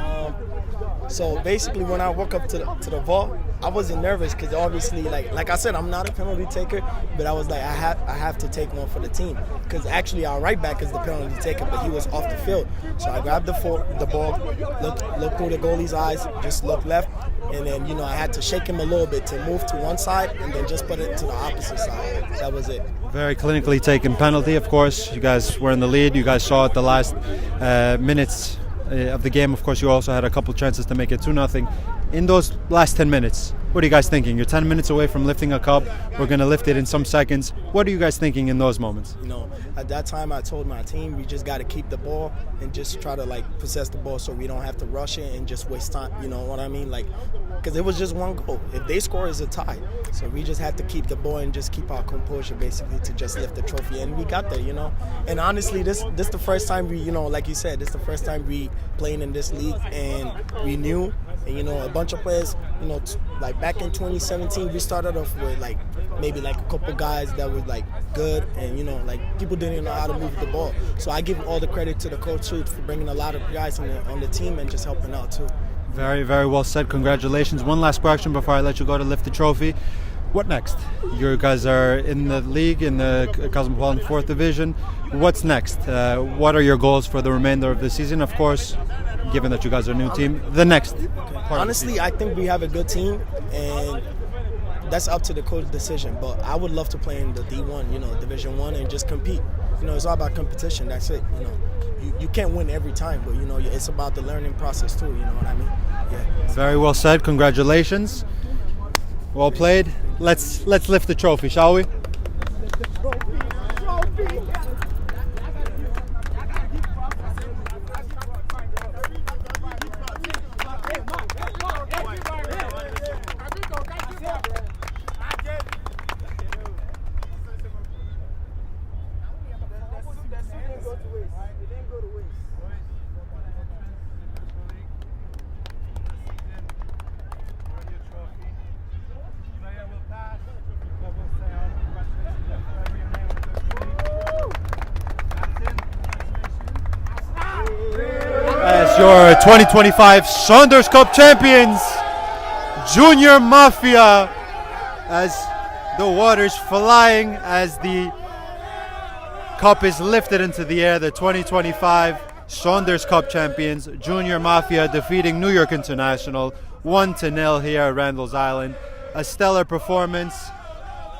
So basically, when I walk up to the ball, I wasn't nervous because obviously, like I said, I'm not a penalty taker, but I was like, I have to take one for the team because actually our right back is the penalty taker, but he was off the field. So I grabbed the ball, looked through the goalie's eyes, just looked left, and then, you know, I had to shake him a little bit to move to one side and then just put it to the opposite side. That was it. Very clinically taken penalty, of course. You guys were in the lead. You guys saw it the last minutes of the game. Of course, you also had a couple chances to make it 2-0. In those last 10 minutes, what are you guys thinking? You're 10 minutes away from lifting a cup. We're going to lift it in some seconds. What are you guys thinking in those moments? You know, at that time, I told my team, we just got to keep the ball and just try to, like, possess the ball so we don't have to rush it and just waste time. You know what I mean? Like, because it was just one goal. If they score, it's a tie. So we just had to keep the ball and just keep our composure, basically, to just lift the trophy. And we got there, you know. And honestly, this the first time we, you know, like you said, this the first time we playing in this league, and we knew. And, you know, a bunch of players, you know, like back in 2017, we started off with, like, maybe, like, a couple guys that were, like, good. And, you know, like, people didn't know how to move the ball. So I give all the credit to the coach, too, for bringing a lot of guys on the team and just helping out, too. Very, very well said. Congratulations. One last question before I let you go to lift the trophy. What next? You guys are in the league, in the Cosmopolitan 4th Division. What's next? What are your goals for the remainder of the season? Of course, given that you guys are a new team, the next part. Honestly, I think we have a good team, and that's up to the coach's decision. But I would love to play in the D1, Division 1, and just compete. It's all about competition. That's it. You can't win every time, but it's about the learning process too. You know what I mean? Yeah. Very well said. Congratulations. Well played. Let's lift the trophy, shall we? As your 2025 Saunders Cup champions, Junior Mafia, as the water's flying, as the cup is lifted into the air, the 2025 Saunders Cup champions, Junior Mafia, defeating New York International 1-0 here at Randall's Island. A stellar performance,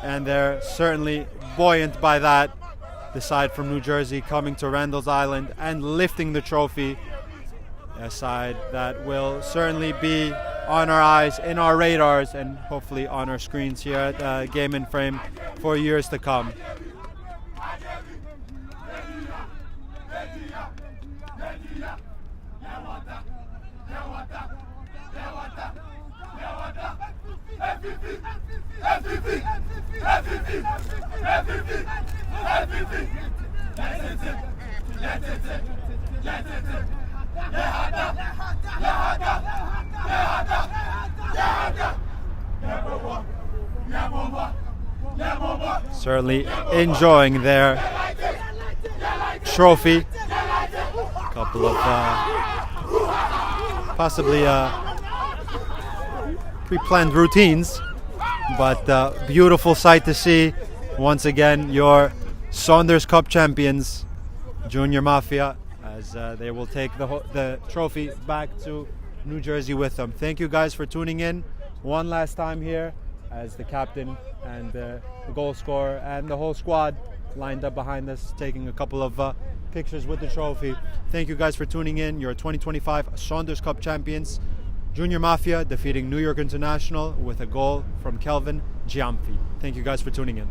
and they're certainly buoyant by that. The side from New Jersey coming to Randall's Island and lifting the trophy. A side that will certainly be on our eyes, in our radars, and hopefully on our screens here at Game in Frame for years to come. Certainly enjoying their trophy. A couple of possibly pre-planned routines, but beautiful sight to see. Once again, your Saunders Cup champions, Junior Mafia, as they will take the trophy back to New Jersey with them. Thank you guys for tuning in one last time here, as the captain and the goal scorer and the whole squad lined up behind us, taking a couple of pictures with the trophy. Thank you guys for tuning in. Your 2025 Saunders Cup champions, Junior Mafia, defeating New York International with a goal from Kelvin Giamfi. Thank you guys for tuning in.